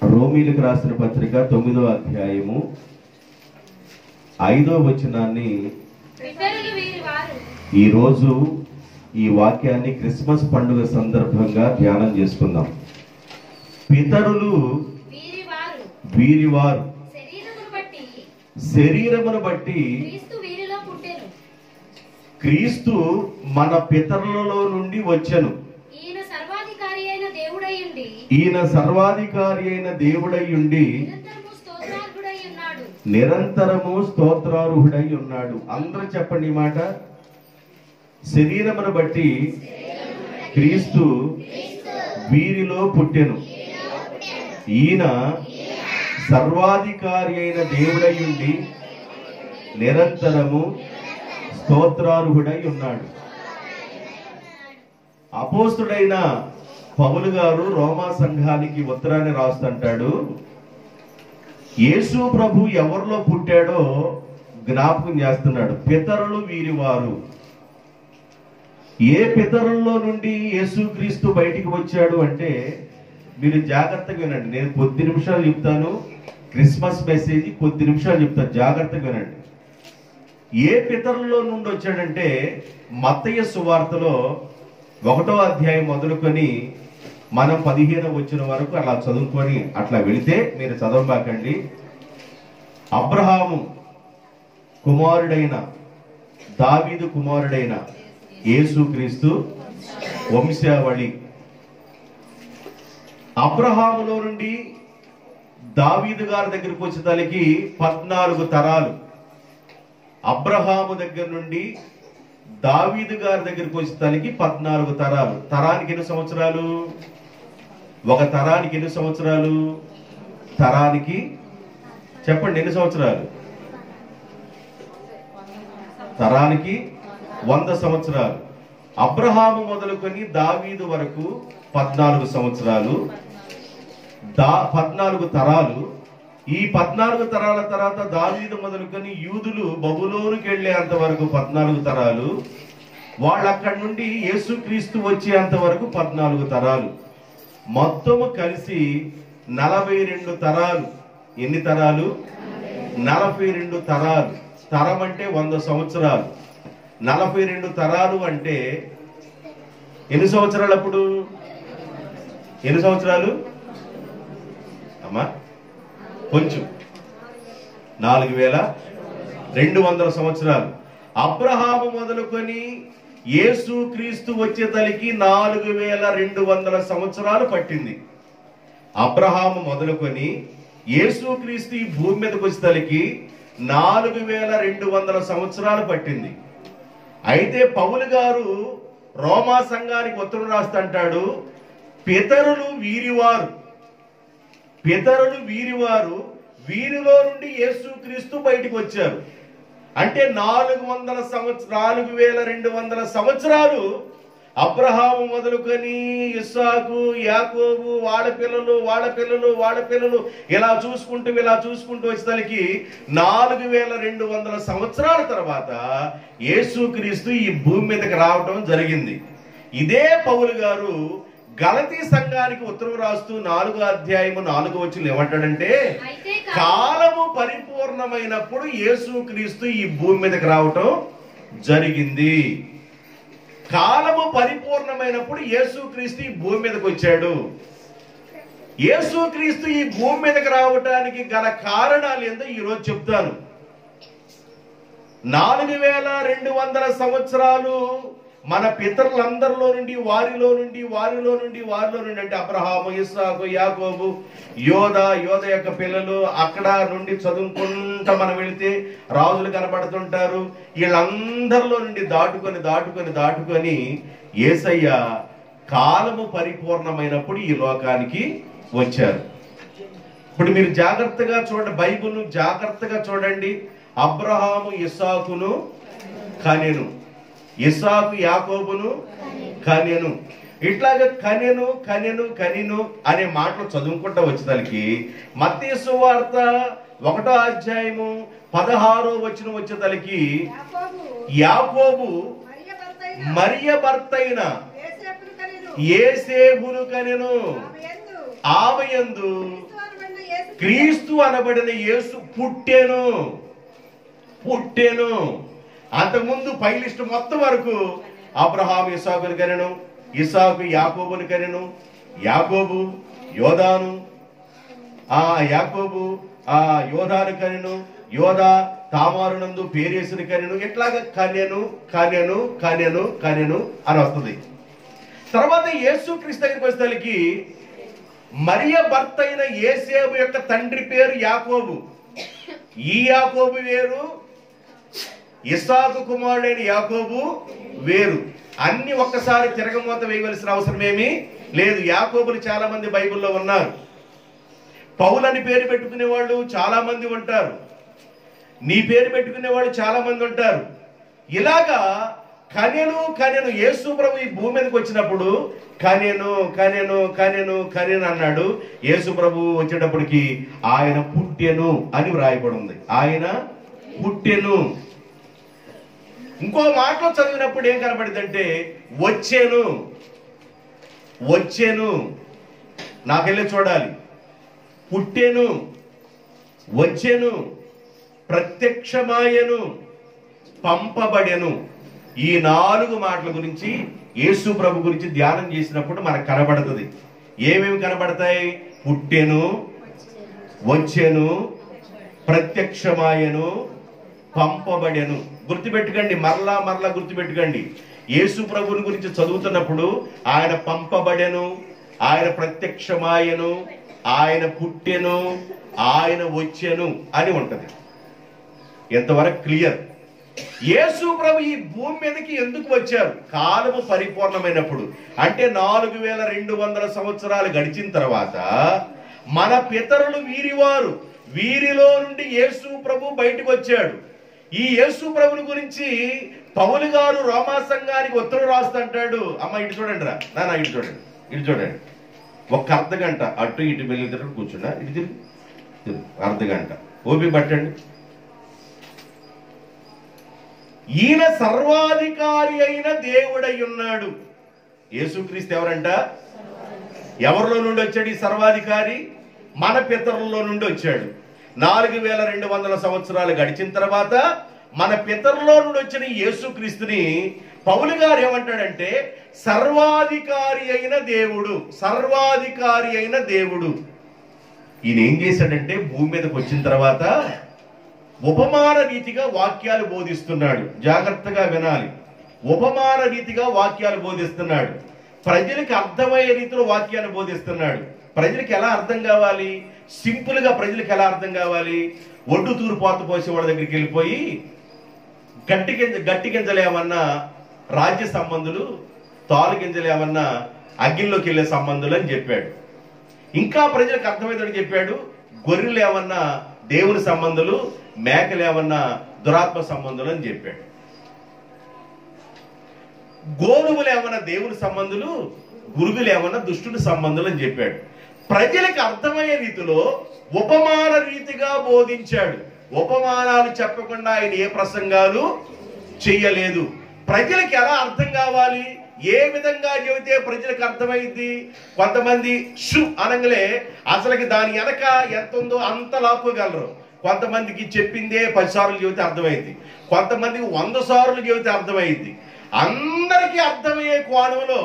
రోమీలకు రాసిన పత్రిక 9వ అధ్యాయము 5వ వచనాన్ని ఈరోజు ఈ వాక్యాన్ని క్రిస్మస్ పండుగ సందర్భంగా ధ్యానం చేసుకుందాం. పితరులు వీరివారు శరీరమును బట్టి క్రీస్తు మన పితరులలో నుండి వచ్చెను. ఈయన సర్వాధికారి అయిన దేవుడై ఉండి నిరంతరము స్తోత్రార్హుడై ఉన్నాడు. అందరూ చెప్పండి ఈ మాట. శరీరమును బట్టి క్రీస్తు వీరిలో పుట్టెను. ఈయన సర్వాధికారి అయిన దేవుడై ఉండి నిరంతరము స్తోత్రార్హుడై ఉన్నాడు. అపోస్తుడైన పౌలు గారు రోమా సంఘానికి ఉత్తరాన్ని రాస్తుంటాడు. యేసు ప్రభు ఎవరిలో పుట్టాడో జ్ఞాపకం చేస్తున్నాడు. పితరులు వీరివారు. ఏ పితరుల్లో నుండి యేసుక్రీస్తు బయటికి వచ్చాడు అంటే, మీరు జాగ్రత్తగా వినండి. నేను కొద్ది నిమిషాలు చెప్తాను, క్రిస్మస్ మెసేజ్ కొద్ది నిమిషాలు చెప్తాను, జాగ్రత్తగా వినండి. ఏ పితరుల్లో నుండి వచ్చాడంటే, మత్తయి సువార్తలో 1వ అధ్యాయం మొదలుకొని మనం 15వ వచనం వరకు అలా చదువుకొని అట్లా వెళితే, మీరు చదవబాకండి. అబ్రహాము కుమారుడైన దావీదు కుమారుడైన యేసుక్రీస్తు వంశావళి. అబ్రహాములో నుండి దావీదు గారి దగ్గరికి వచ్చేసరికి 14 తరాలు. అబ్రహాము దగ్గర నుండి దావీదు గారి దగ్గరికి వచ్చేసరికి 14 తరాలు. తరానికి ఎన్ని సంవత్సరాలు? ఒక తరానికి ఎన్ని సంవత్సరాలు? తరానికి చెప్పండి ఎన్ని సంవత్సరాలు? తరానికి 100 సంవత్సరాలు. అబ్రహాము మొదలుకొని దావీదు వరకు 14 సంవత్సరాలు, 14 తరాలు. ఈ 14 తరాల తర్వాత దావీదు మొదలుకొని యూదులు బబులోనుకి వెళ్ళేంత వరకు 14 తరాలు. వాళ్ళు అక్కడి నుండి యేసుక్రీస్తు వచ్చేంత వరకు 14 తరాలు. మొత్తము కలిసి 42 తరాలు. ఎన్ని తరాలు? 42 తరాలు. తరం అంటే 100 సంవత్సరాలు. 42 తరాలు అంటే ఎన్ని సంవత్సరాలు? అప్పుడు ఎన్ని సంవత్సరాలు అమ్మా? కొంచెం 4200 సంవత్సరాలు. అబ్రహాము మొదలుకొని యేసుక్రీస్తు వచ్చేతలికి 4200 సంవత్సరాలు పట్టింది. అబ్రహాము మొదలుకొని యేసుక్రీస్తు ఈ భూమి మీదకి వచ్చేతలికి 4200 సంవత్సరాలు పట్టింది. అయితే పౌలు గారు రోమా సంఘానికి ఉత్తరం రాస్తుంటాడు, పితరులు వీరివారు. పితరులు వీరివారు, వీరిలో నుండి యేసుక్రీస్తు బయటికి వచ్చారు. అంటే 4200 సంవత్సరాలు అబ్రహాము మొదలుకొని ఇస్సాకు, యాకోబు, వాళ్ళ పిల్లలు ఇలా చూసుకుంటూ వచ్చేసరికి 4200 సంవత్సరాల తర్వాత యేసుక్రీస్తు ఈ భూమి మీదకి రావటం జరిగింది. ఇదే పౌలు గారు గలతీ సంఘానికి ఉత్తరం రాస్తూ 4వ అధ్యాయము 4వ వచనం ఏమంటాడంటే, కాలము పరిపూర్ణమైనప్పుడు యేసుక్రీస్తు ఈ భూమి మీదకి రావటం జరిగింది. కాలము పరిపూర్ణమైనప్పుడు యేసుక్రీస్తు ఈ భూమి మీదకి వచ్చాడు. యేసుక్రీస్తు ఈ భూమి మీదకి రావటానికి గల కారణాలు ఏందో ఈరోజు చెప్తాను. 4200 సంవత్సరాలు మన పితరులందరిలో నుండి వారిలో నుండి అంటే అబ్రహాము, ఇస్సాకు, యాకోబు, యోధ యొక్క పిల్లలు, అక్కడ నుండి చదువుకుంటా మనం వెళితే రాజులు కనబడుతుంటారు. వీళ్ళందరిలో నుండి దాటుకొని యేసయ్య కాలము పరిపూర్ణమైనప్పుడు ఈ లోకానికి వచ్చారు. ఇప్పుడు మీరు జాగ్రత్తగా చూడండి, బైబిల్ను జాగ్రత్తగా చూడండి. అబ్రహాము ఇస్సాకును కనెను, ఇస్సాకు యాకోబును కనెను. ఇట్లాగా కనెను అనే మాటలు చదువుకుంటా వచ్చేదానికి మత్తయి సువార్త 1వ అధ్యాయము 16వ వచనం వచ్చేదానికి యాకోబు మరియ భర్త అయిన యేసేపును కనెను. ఆమెయందు క్రీస్తు అనబడిన యేసు పుట్టెను. అంతకుముందు పై లిస్టు మొత్తం వరకు అబ్రహాము ఇస్సాకును కనెను, ఇస్సాకు యాకోబును కనెను, యాకోబు యోధాను, యాకోబు యోధాను కనెను, యోధా తామారునందు పేరేసును కనెను. ఇట్లాగా కనెను అని వస్తుంది. తర్వాత యేసుక్రీస్తు దగ్గరికి వచ్చేసరికి మరియ భర్త అయిన యేసేపు యొక్క తండ్రి పేరు యాకోబు. ఈ యాకోబు వేరు, ఇస్సాకు కుమారుడైన యాకోబు వేరు. అన్ని ఒక్కసారి తిరగమూత వేయవలసిన అవసరం ఏమీ లేదు. యాకోబులు చాలా మంది బైబిల్లో ఉన్నారు. పౌలని పేరు పెట్టుకునే వాళ్ళు చాలా మంది ఉంటారు. నీ పేరు పెట్టుకునే వాళ్ళు చాలా మంది ఉంటారు. ఇలాగా కనెను యేసు ప్రభు ఈ భూమి మీదకి వచ్చినప్పుడు కనెను అన్నాడు. యేసు ప్రభు వచ్చేటప్పటికి ఆయన పుట్టెను అని వ్రాయబడి ఉంది. ఆయన పుట్టెను. ఇంకో మాటలో చదివినప్పుడు ఏం కనబడిందంటే వచ్చేను. నాకెళ్ళి చూడాలి. పుట్టెను, వచ్చెను, ప్రత్యక్షమాయను, పంపబడెను. ఈ 4 మాటల గురించి యేసు ప్రభు గురించి ధ్యానం చేసినప్పుడు మనకు కనబడుతుంది. ఏమేమి కనబడతాయి? పుట్టెను, వచ్చెను, ప్రత్యక్షమాయను, పంపబడెను. గుర్తుపెట్టుకోండి, మరలా గుర్తుపెట్టుకోండి. యేసు ప్రభుని గురించి చదువుతున్నప్పుడు ఆయన పంపబడెను, ఆయన ప్రత్యక్షమాయను, ఆయన పుట్టెను, ఆయన వచ్చెను అని ఉంటది. ఎంతవరకు క్లియర్? యేసు ప్రభు ఈ భూమి మీదకి ఎందుకు వచ్చారు? కాలము పరిపూర్ణమైనప్పుడు, అంటే 4200 సంవత్సరాలు గడిచిన తర్వాత మన పితరులు వీరివారు, వీరిలో నుండి యేసు ప్రభు బయటకు వచ్చాడు. ఈ యేసు ప్రభుని గురించి పౌలు గారు రోమా సంఘానికి ఉత్తరం రాస్తుంటాడు. అమ్మ ఇటు చూడండి రా, నాన్న ఇటు చూడండి. ఒక్క అర్ధగంట అటు ఇటు వెళ్ళి కూర్చున్నా, ఇటు తిరిగి అర్ధగంట ఓపిక పట్టండి. ఈయన సర్వాధికారి అయిన దేవుడై ఉన్నాడు. యేసుక్రీస్తు ఎవరంట? ఎవరిలో నుండి వచ్చాడు ఈ సర్వాధికారి? మన పితరుల్లో నుండి వచ్చాడు. 4200 సంవత్సరాలు గడిచిన తర్వాత మన పితరుల్లో నుండి వచ్చిన యేసుక్రీస్తుని పౌలు గారు ఏమంటాడంటే సర్వాధికారి అయిన దేవుడు. ఈయన ఏం చేశాడంటే భూమి మీదకి వచ్చిన తర్వాత ఉపమాన రీతిగా వాక్యాలు బోధిస్తున్నాడు. జాగ్రత్తగా వినాలి. ఉపమాన రీతిగా వాక్యాలు బోధిస్తున్నాడు. ప్రజలకు అర్థమయ్యే రీతిలో వాక్యాన్ని బోధిస్తున్నాడు. ప్రజలకు ఎలా అర్థం కావాలి? సింపుల్ గా ప్రజలకు ఎలా అర్థం కావాలి? ఒడ్డు తూరు పోత పోసేవాడి దగ్గరికి వెళ్ళిపోయి గట్టి గింజలు ఏమన్నా రాజ్య సంబంధులు, తాలు గింజలు ఏమన్నా అగ్గిల్లోకి వెళ్ళే సంబంధులు అని చెప్పాడు. ఇంకా ప్రజలకు అర్థమయ్యేదని చెప్పాడు. గొర్రెలు ఏమన్నా దేవుని సంబంధులు, మేకలు ఏమన్నా దురాత్మ సంబంధులు అని చెప్పాడు. గోధుమలు ఏమన్నా దేవుని సంబంధులు, గురుగులు ఏమన్నా దుష్టుడి సంబంధులు అని చెప్పాడు. ప్రజలకు అర్థమయ్యే రీతిలో ఉపమాన రీతిగా బోధించాడు. ఉపమానాలు చెప్పకుండా ఆయన ఏ ప్రసంగాలు చెయ్యలేదు. ప్రజలకు ఎలా అర్థం కావాలి, ఏ విధంగా చెబితే ప్రజలకు అర్థమైంది? కొంతమంది షు అనగలే అసలుకి దాని వెనక ఎంత ఉందో అంత లాక్కోగలరు. కొంతమందికి చెప్పిందే 10 సార్లు చెబితే అర్థమైంది, కొంతమందికి 100 సార్లు చెబితే అర్థమైంది. అందరికీ అర్థమయ్యే కోణంలో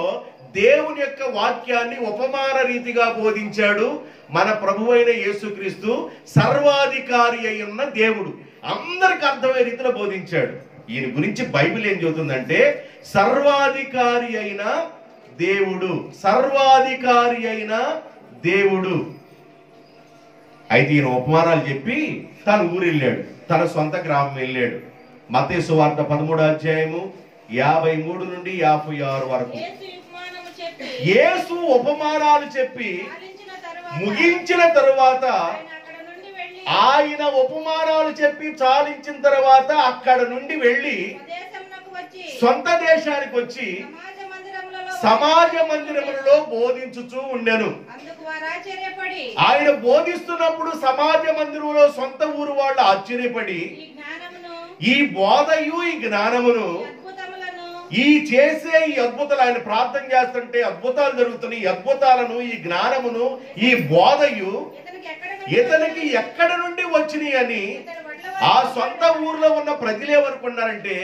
దేవుని యొక్క వాక్యాన్ని ఉపమాన రీతిగా బోధించాడు మన ప్రభువైన యేసుక్రీస్తు. సర్వాధికారి అయి ఉన్న దేవుడు అందరికి అర్థమయ్యే రీతిలో బోధించాడు. ఈయన గురించి బైబిల్ ఏం చెబుతుందంటే సర్వాధికారి అయిన దేవుడు. అయితే ఈయన ఉపమానాలు చెప్పి తన ఊరు వెళ్ళాడు, తన సొంత గ్రామం వెళ్ళాడు. మత్తయి సువార్త 13వ అధ్యాయము 53 నుండి 56 వరకు యేసు ఉపమానాలు చెప్పి ముగించిన తరువాత, ఆయన ఉపమానాలు చెప్పి చాలించిన తర్వాత అక్కడ నుండి వెళ్ళి సొంత దేశానికి వచ్చి సమాజ మందిరములలో బోధించుచూ ఉండెను. ఆయన బోధిస్తున్నప్పుడు సమాజ మందిరంలో సొంత ఊరు వాళ్ళు ఆశ్చర్యపడి ఈ బోధయు ఈ జ్ఞానమును ఈ చేసే ఈ అద్భుతాలు, ఆయన ప్రార్థన చేస్తుంటే అద్భుతాలు జరుగుతున్నాయి. ఈ అద్భుతాలను, ఈ జ్ఞానమును, ఈ బోధయు ఇతనికి ఎక్కడ నుండి వచ్చినాయి అని ఆ సొంత ఊర్లో ఉన్న ప్రజలు ఏమనుకున్నారంటే,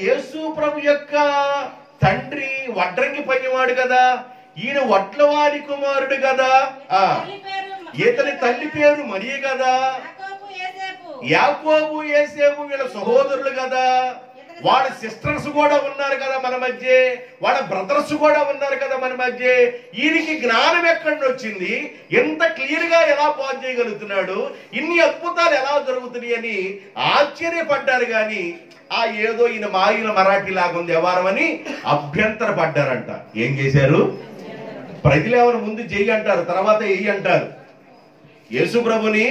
యేసు ప్రభు యొక్క తండ్రి వడ్రంగి పనివాడు కదా, ఈయన వడ్లవారి కుమారుడు కదా, ఇతని తల్లి పేరు మరియ కదా, యాకోబు యోసేపు వీళ్ళ సహోదరులు కదా, వాళ్ళ సిస్టర్స్ కూడా ఉన్నారు కదా మన మధ్య, వాళ్ళ బ్రదర్స్ కూడా ఉన్నారు కదా మన మధ్య, ఈయనకి జ్ఞానం ఎక్కడి వచ్చింది, ఎంత క్లియర్ గా ఎలా బోధ చేయగలుగుతున్నాడు, ఇన్ని అద్భుతాలు ఎలా జరుగుతున్నాయి అని ఆశ్చర్యపడ్డారు. గాని ఏదో ఈయన మాయిల మరాఠీ లాగుంది వ్యవహారం అని అభ్యంతర పడ్డారంట. ఏం చేశారు? ప్రజలు ఎవరు ముందు చెయ్యి అంటారు, తర్వాత ఎయ్యి అంటారు. యేసు ప్రభుని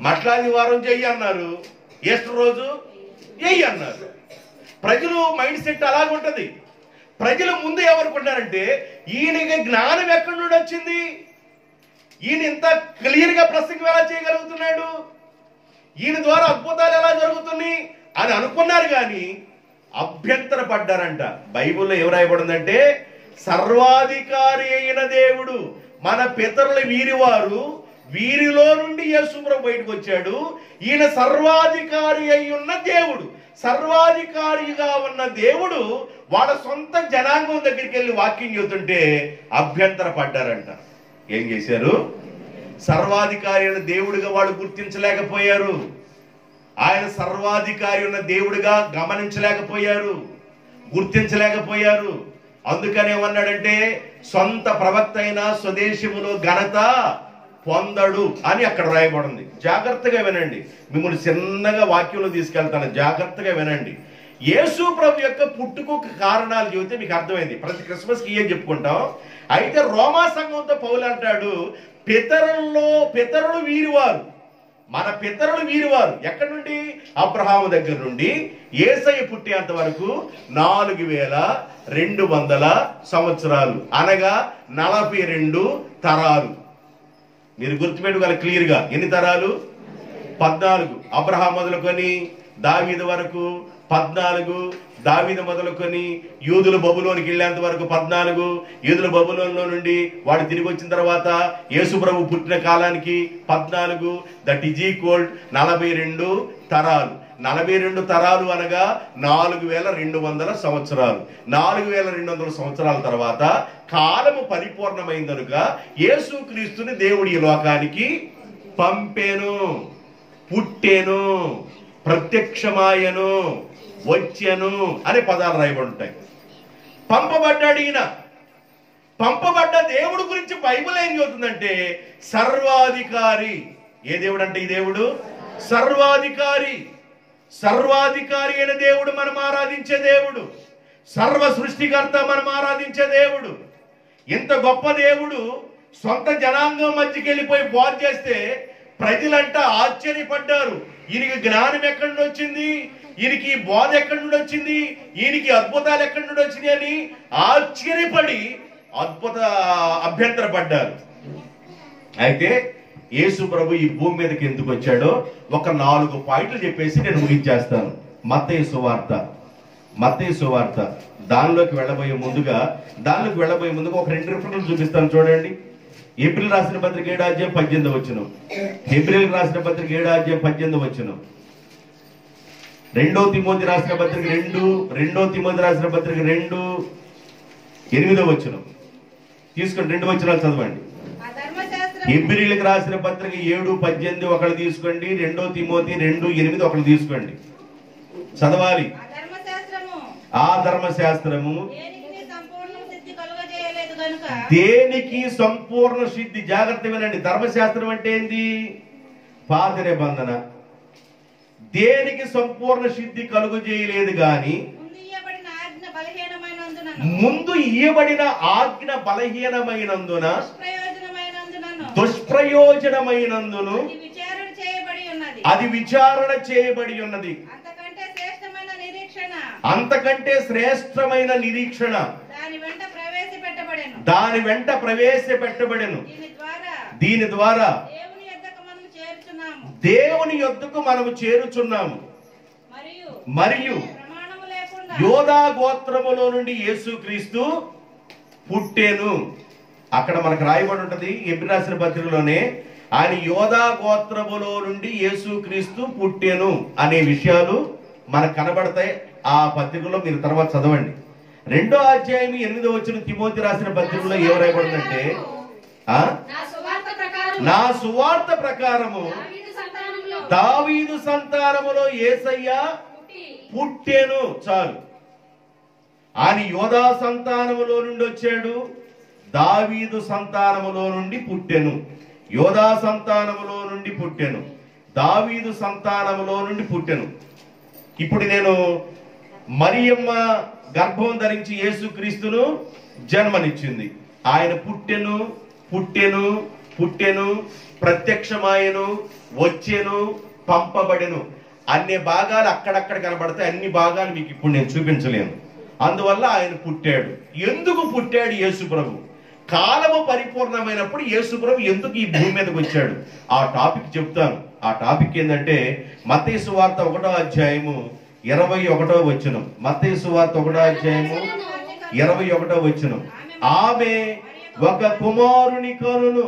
మట్లాది వారం చెయ్యి అన్నారు, ఈస్టర్ రోజు ఎయ్యి అన్నారు. ప్రజలు మైండ్ సెట్ అలాగుంటది. ప్రజలు ముందు ఏమనుకుంటారంటే, ఈయనకి జ్ఞానం ఎక్కడి నుండి వచ్చింది, ఈయన ఇంత క్లియర్ గా ప్రసంగం ఎలా చేయగలుగుతున్నాడు, ఈయన ద్వారా అద్భుతాలు ఎలా జరుగుతున్నాయి అని అనుకున్నారు. కానీ అభ్యంతర పడ్డారంట. బైబిల్లో ఏం రాయబడిందంటే, సర్వాధికారి అయిన దేవుడు, మన పితరుల వీరివారు, వీరిలో నుండి యేసు ప్రభు బయటకు వచ్చాడు. ఈయన సర్వాధికారి అయి ఉన్న దేవుడు. సర్వాధికారిగా ఉన్న దేవుడు వాళ్ళ సొంత జనాంగం దగ్గరికి వెళ్ళి వాక్యం చెబుతుంటే అభ్యంతర పడ్డారంట. ఏం చేశారు? సర్వాధికారి అయిన దేవుడిగా వాళ్ళు గుర్తించలేకపోయారు. ఆయన సర్వాధికారి ఉన్న దేవుడిగా గమనించలేకపోయారు, గుర్తించలేకపోయారు. అందుకని ఏమన్నాడంటే, సొంత ప్రవక్త అయిన స్వదేశములో ఘనత పొందడు అని అక్కడ రాయబడింది. జాగ్రత్తగా వినండి, మిమ్మల్ని చిన్నగా వాక్యంలో తీసుకెళ్తాను, జాగ్రత్తగా వినండి. యేసు ప్రభు యొక్క పుట్టుకు కారణాలు చెబితే మీకు అర్థమైంది. ప్రతి క్రిస్మస్కి ఏం చెప్పుకుంటాం. అయితే రోమా సంఘంతో పౌలు అంటాడు, పితరులు వీరివారు, మన పితరులు వీరివారు ఎక్కడి నుండి? అబ్రహాము దగ్గర నుండి యేసయ్య పుట్టేంత వరకు 4200 సంవత్సరాలు, అనగా 42 తరాలు. మీరు గుర్తుపెట్టుకోవాలి క్లియర్ గా. ఎన్ని తరాలు? 14. అబ్రహాం మొదలుకొని దావీదు వరకు 14, దావీదు మొదలుకొని యూదులు బబులోనికి వెళ్ళేంత వరకు 14, యూదుల బబులోన్లో నుండి వాడు తిరిగి వచ్చిన తర్వాత యేసు ప్రభు పుట్టిన కాలానికి 14, దట్ ఈజ్ ఈక్వల్ 42 తరాలు. 42 తరాలు అనగా 4200 సంవత్సరాలు. 4200 సంవత్సరాల తర్వాత కాలము పరిపూర్ణమైంది కనుక యేసు క్రీస్తుని దేవుడి లోకానికి పంపేను, పుట్టేను, ప్రత్యక్షమాయను, వచ్చెను అనే పదాలు రాయబడి ఉంటాయి. పంపబడ్డాడు ఈయన. పంపబడ్డ దేవుడు గురించి బైబిల్ ఏం చెబుతుందంటే, సర్వాధికారి. ఏ దేవుడు అంటే ఈ దేవుడు సర్వాధికారి. సర్వాధికారి అయిన దేవుడు మనం ఆరాధించే దేవుడు, సర్వ సృష్టికర్త మనం ఆరాధించే దేవుడు. ఇంత గొప్ప దేవుడు సొంత జనాంగం మధ్యకి వెళ్ళిపోయి బోధ చేస్తే ప్రజలంట ఆశ్చర్యపడ్డారు. ఈయనకి జ్ఞానం ఎక్కడి నుండి వచ్చింది, ఈయనకి బోధ ఎక్కడి నుండి వచ్చింది, ఈయనకి అద్భుతాలు ఎక్కడి నుండి వచ్చింది అని ఆశ్చర్యపడి అభ్యంతర పడ్డారు. అయితే యేసు ప్రభు ఈ భూమి మీదకి ఎందుకు వచ్చాడో ఒక 4 పాయింట్లు చెప్పేసి నేను ముగించేస్తాను. మత్తయి సువార్త దానిలోకి వెళ్ళబోయే ముందుగా ఒక 2 రిఫరెన్స్లు చూపిస్తాను చూడండి. ఏప్రిల్ రాసిన పత్రిక 7వ అధ్యాయం 18వ వచనం, ఏప్రిల్ రాసిన పత్రిక 7వ అధ్యాయం 18వ వచనం, 2 తిమోతి రాసిన పత్రిక 2:8వ వచనం తీసుకోండి. 2 వచనాలు చదవండి. హెబ్రీయులకు రాసిన పత్రిక 7:18 ఒకళ్ళు తీసుకోండి, 2 తిమోతి 2:8 ఒకళ్ళు తీసుకోండి. చదవాలి. ఆ ధర్మశాస్త్రము దేనికి సంపూర్ణ సిద్ధి. జాగ్రత్త వినండి. ధర్మశాస్త్రం అంటే ఏంది? పాత నిబంధన. దేనికి సంపూర్ణ సిద్ధి కలుగు చేయలేదు గాని ముందు ఇయ్యబడిన ఆజ్ఞ బలహీనమైనందున దుష్ప్రయోజనమైనందును అది విచారణ చేయబడి ఉన్నది. అంతకంటే శ్రేష్టమైన నిరీక్షణ దాని వెంట ప్రవేశపెట్టబడెను. దీని ద్వారా దేవుని యొద్దకు మనము చేరుచున్నాము. మరియు యోధా గోత్రములో నుండి యేసుక్రీస్తు పుట్టెను. అక్కడ మనకు రాయబడి ఉంటది ఎబ్రీ రాసిన పత్రికలోనే, ఆయన యోధా గోత్రములో నుండి యేసుక్రీస్తు పుట్టెను అనే విషయాలు మనకు కనబడతాయి. ఆ పత్రికలో మీరు తర్వాత చదవండి. 2వ అధ్యాయం 8వ వచనం తిమోతి రాసిన పత్రికలో ఏం రాయబడిందంటే, నా సువార్త ప్రకారము దావీదు సంతానములో యేసయ్య పుట్టెను. చాలు. ఆయన యోధా సంతానములో నుండి వచ్చాడు, దావీదు సంతానములో నుండి పుట్టెను. యోధా సంతానములో నుండి పుట్టెను, దావీదు సంతానములో నుండి పుట్టెను. ఇప్పుడు నేను మరియమ్మ గర్భం ధరించి యేసుక్రీస్తును జన్మనిచ్చింది. ఆయన పుట్టెను, పుట్టెను, పుట్టెను, ప్రత్యక్షమాయను, వచ్చెను, పంపబడెను అన్ని భాగాలు అక్కడక్కడ కనబడతాయి. అన్ని భాగాలు మీకు ఇప్పుడు నేను చూపించలేను. అందువల్ల ఆయన పుట్టాడు. ఎందుకు పుట్టాడు యేసు ప్రభు? కాలము పరిపూర్ణమైనప్పుడు యేసు ప్రభు ఎందుకు ఈ భూమి మీదకి వచ్చాడు? ఆ టాపిక్ చెప్తాను. ఆ టాపిక్ ఏంటంటే మత్తయి సువార్త 1వ అధ్యాయము 21వ వచనం. మత్తయి సువార్త 1వ అధ్యాయము 21వ వచనం. ఆమె ఒక కుమారుని కనును,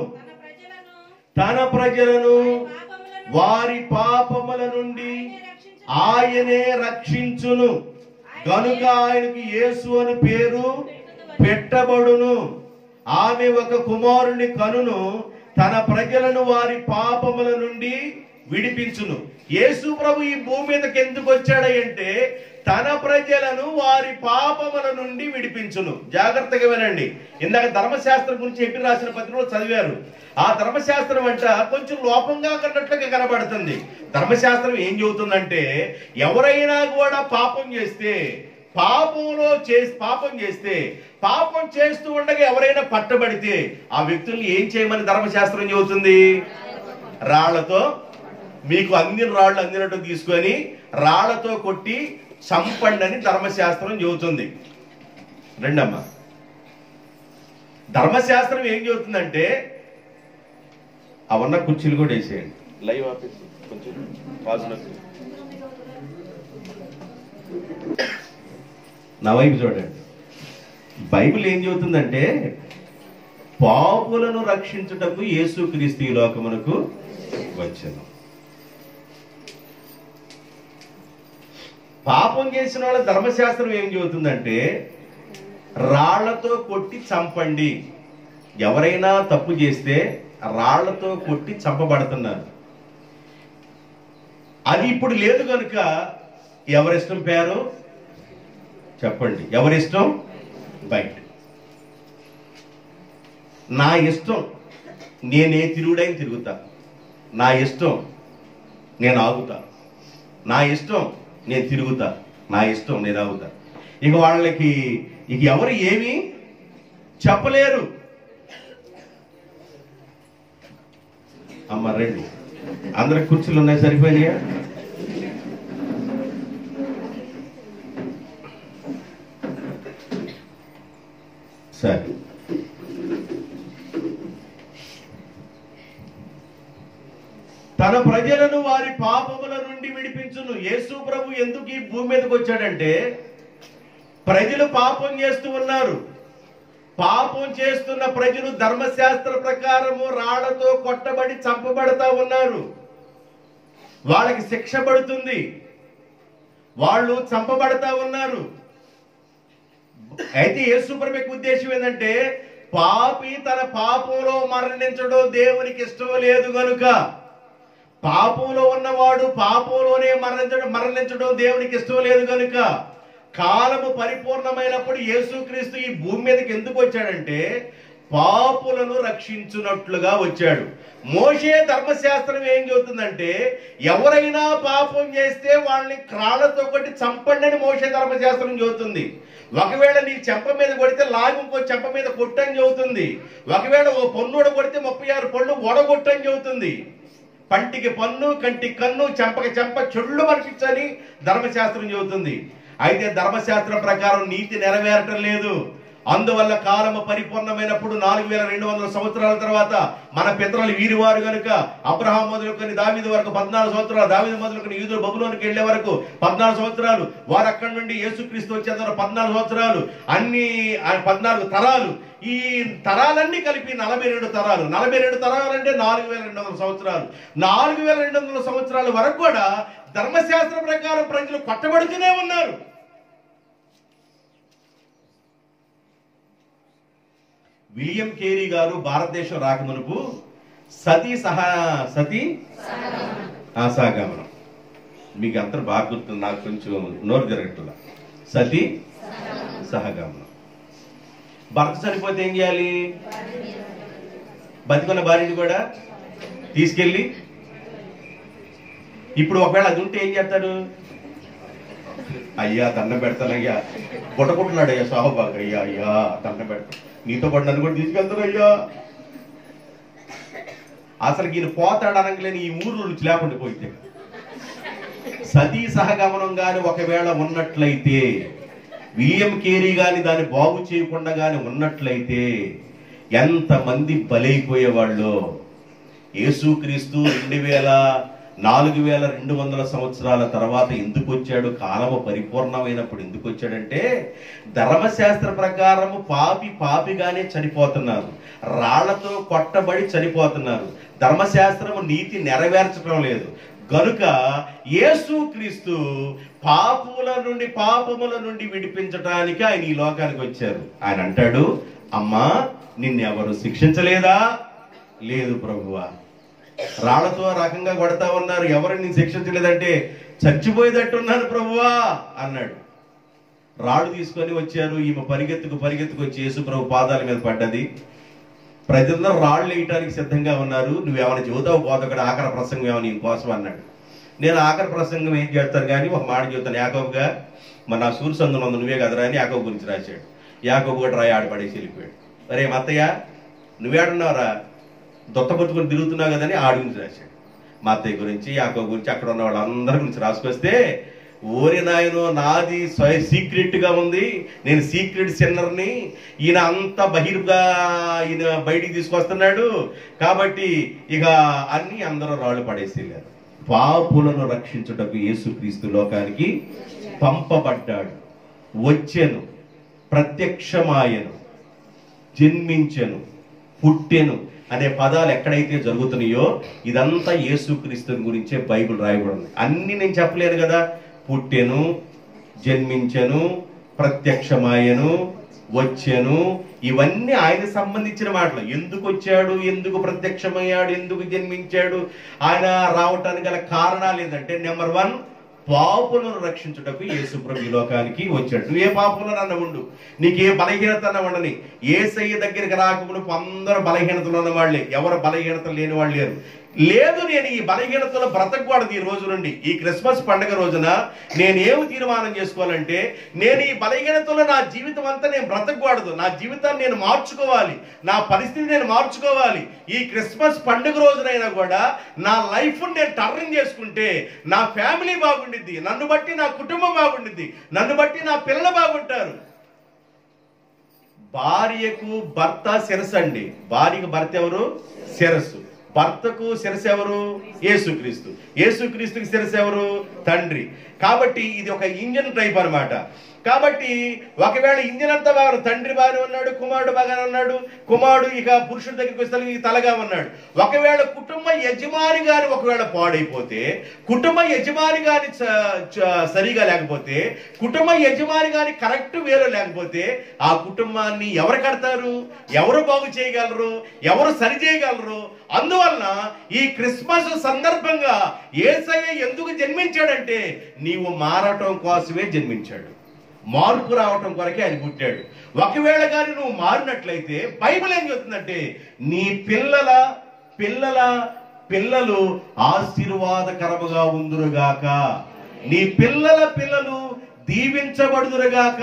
తన ప్రజలను వారి పాపముల నుండి ఆయనే రక్షించును, కనుక ఆయనకి యేసు అని పేరు పెట్టబడును. ఆమె ఒక కుమారుని కనును, తన ప్రజలను వారి పాపముల నుండి విడిపించును. యేసు ప్రభు ఈ భూమి మీదకి ఎందుకు వచ్చాడంటే తన ప్రజలను వారి పాపముల నుండి విడిపించును. జాగ్రత్తగా వినండి. ఇందాక ధర్మశాస్త్రం గురించి ఎప్పుడు రాసిన పత్రికలో చదివారు. ఆ ధర్మశాస్త్రం అంట కొంచెం లోపంగా కన్నట్లుగా కనబడుతుంది. ధర్మశాస్త్రం ఏం చెబుతుందంటే ఎవరైనా కూడా పాపం చేస్తే పాపం చేస్తూ ఉండగా ఎవరైనా పట్టబడితే ఆ వ్యక్తుల్ని ఏం చేయమని ధర్మశాస్త్రం చెబుతుంది? రాళ్లతో, మీకు అందిన రాళ్ళు అందినట్టు తీసుకొని రాళ్లతో కొట్టి చంపండి అని ధర్మశాస్త్రం చెబుతుంది. రెండమ్మా, ధర్మశాస్త్రం ఏం చెబుతుందంటే అవన్న కుర్చీలు కూడా వేసేయండి. లైవ్ ఆఫీస్ కొంచెం నా వైపు చూడండి. బైబిల్ ఏం చెబుతుందంటే పాపులను రక్షించుటకు యేసుక్రీస్తు ఈ లోకమునకు వచ్చెను. పాపం చేసిన వాళ్ళ ధర్మశాస్త్రం ఏం చెబుతుందంటే రాళ్లతో కొట్టి చంపండి. ఎవరైనా తప్పు చేస్తే రాళ్లతో కొట్టి చంపబడుతున్నారు. అది ఇప్పుడు లేదు కనుక ఎవరిష్టం పేరు చెప్పండి, ఎవరిష్టం బయట. నా ఇష్టం నేనే తిరుగుడైన తిరుగుతా, నా ఇష్టం నేను ఆగుతా, నా ఇష్టం నేను తిరుగుతా, నా ఇష్టం నేను ఆగుతా. ఇక వాళ్ళకి ఇక ఎవరు ఏమి చెప్పలేరు. అమ్మ రండి, అందరికి కుర్చీలు ఉన్నాయి, సరిపోయినాయా? సరే, తన ప్రజలను వారి పాపముల నుండి విడిపించును. యేసు ప్రభు ఎందుకు ఈ భూమి మీదకి వచ్చాడంటే ప్రజలు పాపం చేస్తూ ఉన్నారు. పాపం చేస్తున్న ప్రజలు ధర్మశాస్త్ర ప్రకారము రాళ్లతో కొట్టబడి చంపబడతా ఉన్నారు. వాళ్ళకి శిక్ష పడుతుంది, వాళ్ళు చంపబడతా ఉన్నారు. అయితే యేసు ప్రభు యొక్క ఉద్దేశం ఏంటంటే పాపి తన పాపంలో మరణించడం దేవునికి ఇష్టం లేదు కనుక, పాపంలో ఉన్నవాడు పాపంలోనే మరణించడం దేవునికి ఇష్టం లేదు కనుక కాలము పరిపూర్ణమైనప్పుడు యేసుక్రీస్తు ఈ భూమి మీదకి ఎందుకు వచ్చాడంటే పాపులను రక్షించున్నట్లుగా వచ్చాడు. మోషే ధర్మశాస్త్రం ఏం చెబుతుందంటే ఎవరైనా పాపం చేస్తే వాళ్ళని రాళ్లతో కొట్టి చంపండి అని మోషే ధర్మశాస్త్రం చెబుతుంది. ఒకవేళ నీ చెంప మీద కొడితే లాగి ఇంకో చెంప మీద కొట్టని చెబుతుంది. ఒకవేళ ఓ పన్నుడ కొడితే 36 పళ్ళు ఒడగొట్టని చెబుతుంది. పంటికి పన్ను, కంటికి కన్ను, చెంపకి చెంప చెళ్ళు మనిపించని ధర్మశాస్త్రం చెబుతుంది. అయితే ధర్మశాస్త్రం ప్రకారం నీతి నెరవేరటం లేదు. అందువల్ల కాలము పరిపూర్ణమైనప్పుడు 4200 సంవత్సరాల తర్వాత మన పితరులు వీరివారు గనుక అబ్రహాం మొదలుకొని దావీదు వరకు 14 సంవత్సరాలు, దావీదు మొదలుకొని యూదులు బబులోనికి వెళ్లే వరకు 14 సంవత్సరాలు, వారు అక్కడి నుండి యేసుక్రీస్తు వచ్చేందుకు 14 సంవత్సరాలు, అన్ని 14 తరాలు. ఈ తరాలన్నీ కలిపి 42 తరాలు. 42 తరాలు అంటే 4200 సంవత్సరాలు. 4200 సంవత్సరాల వరకు కూడా ధర్మశాస్త్ర ప్రకారం ప్రజలు కొట్టబడుతూనే ఉన్నారు. విలియం కేరీ గారు భారతదేశం రాకమునుపు సహగమనం, మీకు అంతా బాగా గుర్తుంది, నాకు కొంచెం నోరు జరగట్లా. సతీ సహగమనం. భర్త చనిపోతే ఏం చేయాలి? బతికున్న భార్యని కూడా తీసుకెళ్ళి, ఇప్పుడు ఒకవేళ అది ఉంటే ఏం చేస్తాడు? అయ్యా దండం పెడతానయ్యా, కొట్టుకుంటున్నాడు అయ్యా సాహుబాగ్, అయ్యా అయ్యా దండం పెడతాను, నీతో పాటు నన్ను కూడా తీసుకెళ్తారు అయ్యా. అసలు ఈయన పోతాడు అనగలేని ఈ ఊర్లో నుంచి లేకుండా పోయితే. సతీ సహగమనం గాని ఒకవేళ ఉన్నట్లయితే, విలియం కేరీ గాని దాన్ని బాగు చేయకుండా గాని ఉన్నట్లయితే ఎంతమంది బలైపోయేవాళ్ళు. యేసుక్రీస్తు 4200 సంవత్సరాల తర్వాత ఎందుకు వచ్చాడు? కాలము పరిపూర్ణమైనప్పుడు ఎందుకు వచ్చాడంటే, ధర్మశాస్త్ర ప్రకారము పాపిగానే చనిపోతున్నారు, రాళ్లతో కొట్టబడి చనిపోతున్నారు. ధర్మశాస్త్రము నీతి నెరవేర్చడం లేదు గనుక యేసుక్రీస్తు పాపముల నుండి విడిపించడానికి ఆయన ఈ లోకానికి వచ్చారు. ఆయన అంటాడు, అమ్మా నిన్నెవరు శిక్షించలేదా? లేదు ప్రభువా. రాళ్లతో రకంగా కొడతా ఉన్నారు, ఎవరు నేను శిక్షించలేదంటే చచ్చిపోయేటట్టున్నాను ప్రభువా అన్నాడు. రాళ్ళు తీసుకొని వచ్చారు, ఈమె పరిగెత్తుకు వచ్చి యేసు ప్రభు పాదాల మీద పడ్డది. ప్రజలందరూ రాళ్ళు వేయటానికి సిద్ధంగా ఉన్నారు. నువ్వేమైనా చెబుతావు పోతక్కడ ఆఖరి ప్రసంగం ఏమైనా నీ కోసం అన్నాడు. నేను ఆఖరి ప్రసంగం ఏం చేస్తాను కానీ ఒక మాట చెబుతాను. యాకోబుగా మన నా సూర్య సందులో నువ్వే కదరా అని యాకోబు గురించి రాశాడు. యాకోబు కూడా రాయి ఆడపడేసి వెళ్ళిపోయాడు. అరే మత్తయ్య నువ్వేడున్నావురా, దొత్తపొత్తుకొని తిరుగుతున్నావు కదని ఆడి గురించి రాశాడు. మా అత్తయ్య గురించి, యాకోబు గురించి, అక్కడ ఉన్న వాళ్ళందరి గురించి రాసుకొస్తే, ఓరి నాయనో నాది సీక్రెట్ గా ఉంది, నేను సీక్రెట్ సిన్నర్ని, ఈయన అంత బహిర్గా ఈయన బయటికి తీసుకొస్తున్నాడు కాబట్టి ఇక అన్ని అందరూ రాళ్ళు పడేసి వెళ్ళారు. పాపులను రక్షించుటకు యేసుక్రీస్తు లోకానికి పంపబడ్డాడు, వచ్చెను, ప్రత్యక్షమాయను, జన్మించెను, పుట్టెను అనే పదాలు ఎక్కడైతే జరుగుతున్నాయో ఇదంతా యేసుక్రీస్తు గురించే బైబిల్ రాయబడింది. అన్ని నేను చెప్పలేను కదా. పుట్టెను, జన్మించెను, ప్రత్యక్షమాయను, వచ్చెను, ఇవన్నీ ఆయన సంబంధించిన మాటలు. ఎందుకు వచ్చాడు, ఎందుకు ప్రత్యక్షమయ్యాడు, ఎందుకు జన్మించాడు, ఆయన రావటానికి గల కారణాలు ఏంటంటే, నెంబర్ 1 పాపులను రక్షించుటకు యేసు ప్రభు ఈ లోకానికి వచ్చాడు. నువ్వే పాపులను అన్న ఉండు, నీకే బలహీనత అన్న ఉండని. యేసయ్య దగ్గరికి రాకమునుపు అందరూ బలహీనతలు ఉన్న వాళ్ళే, ఎవరు బలహీనత లేని వాళ్ళు లేరు. లేదు నేను ఈ బలహీనతలో బ్రతకూడదు. ఈ రోజు నుండి ఈ క్రిస్మస్ పండుగ రోజున నేనేమి తీర్మానం చేసుకోవాలంటే, నేను ఈ బలహీనతలో నా జీవితం అంతా నేను బ్రతకూడదు, నా జీవితాన్ని నేను మార్చుకోవాలి, నా పరిస్థితి నేను మార్చుకోవాలి. ఈ క్రిస్మస్ పండుగ రోజునైనా కూడా నా లైఫ్ నేను టర్న్ చేసుకుంటే నా ఫ్యామిలీ బాగుండిద్ది, నన్ను బట్టి నా కుటుంబం బాగుండిద్ది, నన్ను బట్టి నా పిల్లలు బాగుంటారు. భార్యకు భర్త శిరస్సు అండి. భార్యకు భర్త ఎవరు? శిరస్సు. భర్తకు శిరస్సు ఎవరు? యేసుక్రీస్తు. యేసుక్రీస్తుకి శిరస్సు ఎవరు? తండ్రి. కాబట్టి ఇది ఒక ఇంజన్ టైప్ అన్నమాట. కాబట్టి ఒకవేళ ఇంజన్ అంతా బాగా, తండ్రి బాగానే ఉన్నాడు, కుమారుడు బాగానే ఉన్నాడు, కుమారుడు ఇక పురుషుడి దగ్గరికి వస్తే తలగా ఉన్నాడు. ఒకవేళ కుటుంబ యజమాని గాని ఒకవేళ పాడైపోతే, కుటుంబ యజమాని గాని సరిగా లేకపోతే, కుటుంబ యజమాని గాని కరెక్ట్ వేలో లేకపోతే ఆ కుటుంబాన్ని ఎవరు కడతారు? ఎవరు బాగు చేయగలరు? ఎవరు సరి చేయగలరు? అందువలన ఈ క్రిస్మస్ సందర్భంగా యేసయ్య ఎందుకు జన్మించాడంటే, నీవు మారటం కోసమే జన్మించాడు, మార్పు రావటం కొరకే ఆయన పుట్టాడు. ఒకవేళ కానీ నువ్వు మారినట్లయితే బైబిల్ ఏం చెప్తుందంటే, నీ పిల్లలు ఆశీర్వాదకరముగా ఉందురుగాక, నీ పిల్లలు దీవించబడుదురుగాక,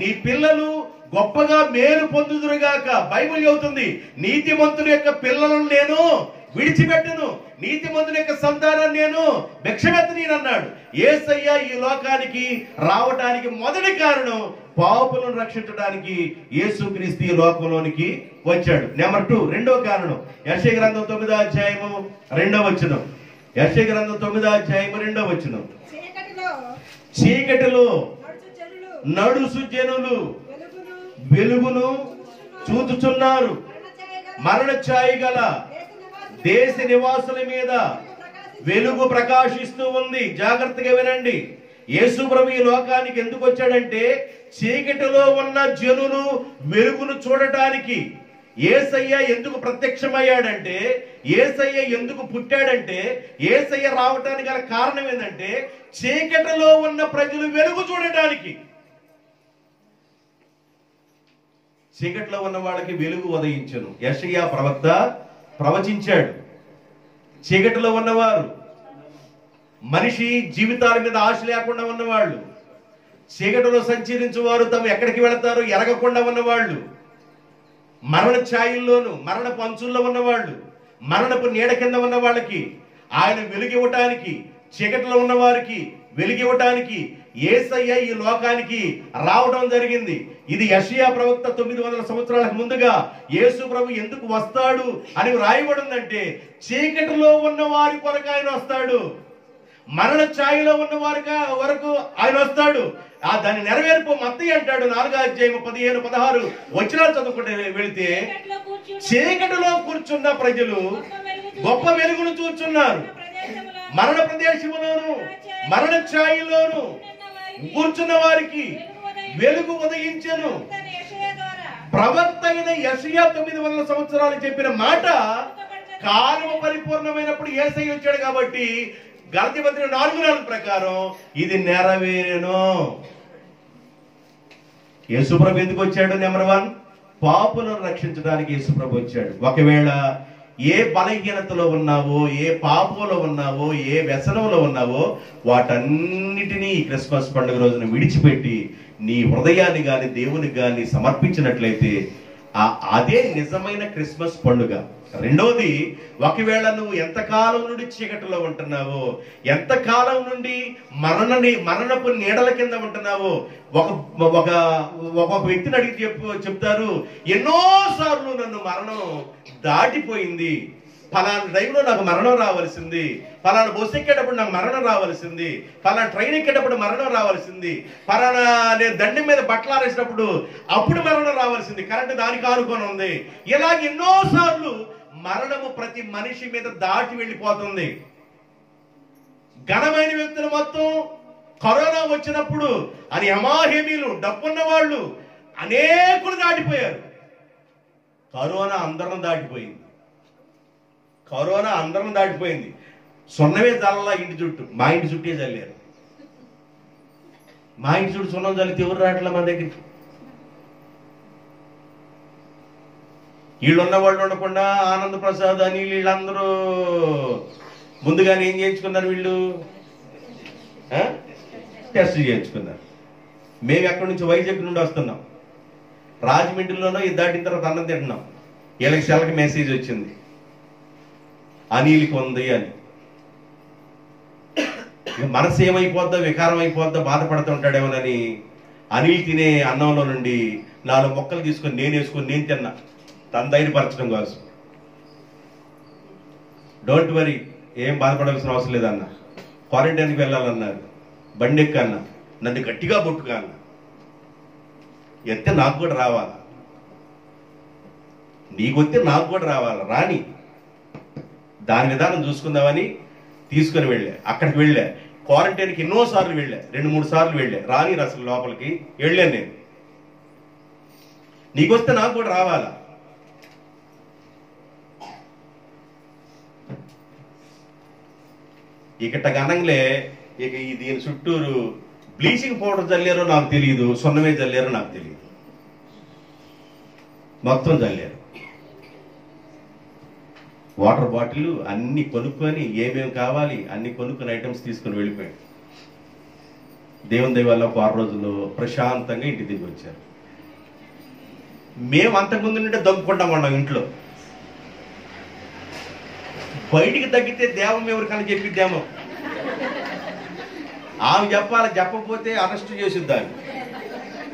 నీ పిల్లలు గొప్పగా మేలు పొందుదురుగాక. బైబిల్ చెబుతుంది, నీతిమంతుల యొక్క పిల్లలను నేను విడిచిపెట్టను, నీతిమంతుని యొక్క సంతానాన్ని నేను భిక్షమెత్తని అన్నాడు. యేసయ్య ఈ లోకానికి రావటానికి మొదటి కారణం పాపులను రక్షించడానికి యేసుక్రీస్తు ఈ లోకంలోనికి వచ్చాడు. నెంబర్ 2, రెండవ కారణం యెషయా గ్రంథం 9వ అధ్యాయము 2వ వచనం. యెషయా గ్రంథం 9వ అధ్యాయము 2వ వచనం. చీకటిలో నడుసు జనులు వెలుగును చూచుచున్నారు, మరణ ఛాయ గల దేశ నివాసుల మీద వెలుగు ప్రకాశిస్తూ ఉంది. జాగ్రత్తగా వినండి. యేసు ప్రభు ఈ లోకానికి ఎందుకు వచ్చాడంటే చీకటిలో ఉన్న జనులు వెలుగును చూడటానికి. యేసయ్య ఎందుకు ప్రత్యక్షమయ్యాడంటే, యేసయ్య ఎందుకు పుట్టాడంటే, యేసయ్య రావటానికి గల కారణం ఏంటంటే చీకటిలో ఉన్న ప్రజలు వెలుగు చూడటానికి. చీకటిలో ఉన్న వాళ్ళకి వెలుగు ఉదయించను. యెషయా ప్రవక్త ప్రవచించాడు. చీకటిలో ఉన్నవారు, మనిషి జీవితాల మీద ఆశ లేకుండా ఉన్నవాళ్ళు, చీకటిలో సంచరించువారు తమ ఎక్కడికి వెళతారో ఎరగకుండా ఉన్నవాళ్ళు, మరణ ఛాయల్లోను మరణపు అంచుల్లో ఉన్నవాళ్ళు, మరణపు నీడ కింద ఉన్న వాళ్ళకి ఆయన వెలుగివ్వటానికి, చీకటిలో ఉన్న వారికి వెలుగివ్వటానికి యేసయ్య ఈ లోకానికి రావడం జరిగింది. ఇది యెషయా ప్రవక్త 900 సంవత్సరాలకు ముందుగా యేసు ప్రభు ఎందుకు వస్తాడు అని రాయబడిందంటే చీకటిలో ఉన్న వారి కొరకు ఆయన వస్తాడు, మరణ ఛాయలో ఉన్న వారికి వరకు ఆయన వస్తాడు. దాన్ని నెరవేర్పు మత్తయి అంటాడు 4వ అధ్యాయం 15, 16 వచనాలు చదువుకుంటే వెళితే, చీకటిలో కూర్చున్న ప్రజలు గొప్ప వెలుగును చూచున్నారు, మరణ ప్రదేశములోను మరణ ఛాయలోను కూర్చున్న వారికి వెలుగు ఉదయించెను. ప్రవక్త అయిన యెషయా 900 సంవత్సరాలు చెప్పిన మాట కాలము పరిపూర్ణమైనప్పుడు యేసయ్య వచ్చాడు కాబట్టి గలతీ పత్రిక 4:4 ప్రకారం ఇది నెరవేరెను. యేసుప్రభు ఎందుకు వచ్చాడు? నెంబర్ 1, పాపులను రక్షించడానికి యేసుప్రభు వచ్చాడు. ఒకవేళ ఏ బలహీనతలో ఉన్నావో, ఏ పాపంలో ఉన్నావో, ఏ వ్యసనంలో ఉన్నావో వాటన్నిటినీ క్రిస్మస్ పండుగ రోజున విడిచిపెట్టి నీ హృదయాన్ని గాని దేవునికి గాని సమర్పించినట్లయితే అదే నిజమైన క్రిస్మస్ పండుగ. రెండోది, ఒకవేళ నువ్వు ఎంతకాలం నుండి చీకటిలో ఉంటున్నావో, ఎంతకాలం నుండి మరణపు నీడల కింద ఉంటున్నావో, ఒక వ్యక్తిని అడిగి చెప్తారు, ఎన్నోసార్లు నన్ను మరణం దాటిపోయింది, ఫలానా టైంలో నాకు మరణం రావాల్సింది, ఫలానా బస్సు ఎక్కేటప్పుడు నాకు మరణం రావాల్సింది, ఫలానా ట్రైన్ ఎక్కేటప్పుడు మరణం రావాల్సింది, ఫలానా నేను దండం మీద బట్టలు ఆరేసినప్పుడు అప్పుడు మరణం రావాల్సింది, కరెంట్ దానికి ఆనుకొని ఉంది. ఇలాగ ఎన్నోసార్లు మరణము ప్రతి మనిషి మీద దాటి వెళ్ళిపోతుంది. ఘనమైన వ్యక్తులు మొత్తం కరోనా వచ్చినప్పుడు అని అమాహేమీలు డబ్బున్న వాళ్ళు అనేకులు దాటిపోయారు. కరోనా అందరం దాటిపోయింది. కరోనా అందరం దాటిపోయింది. సున్నమే చల్లలా ఇంటి చుట్టూ, మా ఇంటి చుట్టే చల్లారు. మా ఇంటి చుట్టూ సున్నం చల్లితే ఎవరు రావట్లే మా దగ్గరికి. వీళ్ళున్న వాళ్ళు ఉండకుండా ఆనంద ప్రసాద్ అని వీళ్ళందరూ ముందుగానే ఏం చేయించుకున్నారు, వీళ్ళు టెస్ట్ చేయించుకున్నారు. మేము ఎక్కడి నుంచి వైజాగ్ నుండి వస్తున్నాం, రాజమండ్రిలోనో ఇది దాటిన తర్వాత అన్నం తింటున్నాం. వీళ్ళకి సెలకి మెసేజ్ వచ్చింది అనిల్కి ఉంది అని. మనసు ఏమైపోద్దో, వికారం అయిపోద్దో, బాధపడుతుంటాడేమోనని అనిల్ తినే అన్నంలో నుండి 4 ముక్కలు తీసుకొని నేను వేసుకొని నేను తిన్నా, తన ధైర్యపరచడం కోసం. డోంట్ వరీ, ఏం బాధపడాల్సిన అవసరం లేదన్న. క్వారంటైన్కి వెళ్ళాలన్నారు, బండి ఎక్కన్నా, నన్ను గట్టిగా బొట్టుగా అన్న. ఎత్తే నాకు కూడా రావాలా, నీకొత్తే నాకు కూడా రావాలా, రాని దాని విధానం చూసుకుందామని తీసుకుని వెళ్ళా. అక్కడికి వెళ్ళా, క్వారంటైన్కి ఎన్నోసార్లు వెళ్ళా, 2-3 సార్లు వెళ్ళా. రాని అసలు లోపలికి వెళ్ళాను నేను. నీకొస్తే నాకు కూడా రావాలా. ఇకట గనంలే ఇక దీని చుట్టూరు బ్లీచింగ్ పౌడర్ చల్లారో నాకు తెలియదు, సున్నమే చల్లారో నాకు తెలియదు, మొత్తం చల్లారు. వాటర్ బాటిల్ అన్ని కొనుక్కొని ఏమేమి కావాలి అన్ని కొనుక్కొని ఐటమ్స్ తీసుకొని వెళ్ళిపోయాడు. దేవుని దయ వల్ల 6 రోజుల్లో ప్రశాంతంగా ఇంటి దిగి వచ్చారు. మేము అంతకుముందు నుండి దొంగకుండా ఉన్నాం ఇంట్లో. బయటికి తగ్గితే దేవం ఎవరికని చెప్పిద్దేమో. ఆమె చెప్పాలి, చెప్పకపోతే అరెస్ట్ చేసిద్దాన్ని.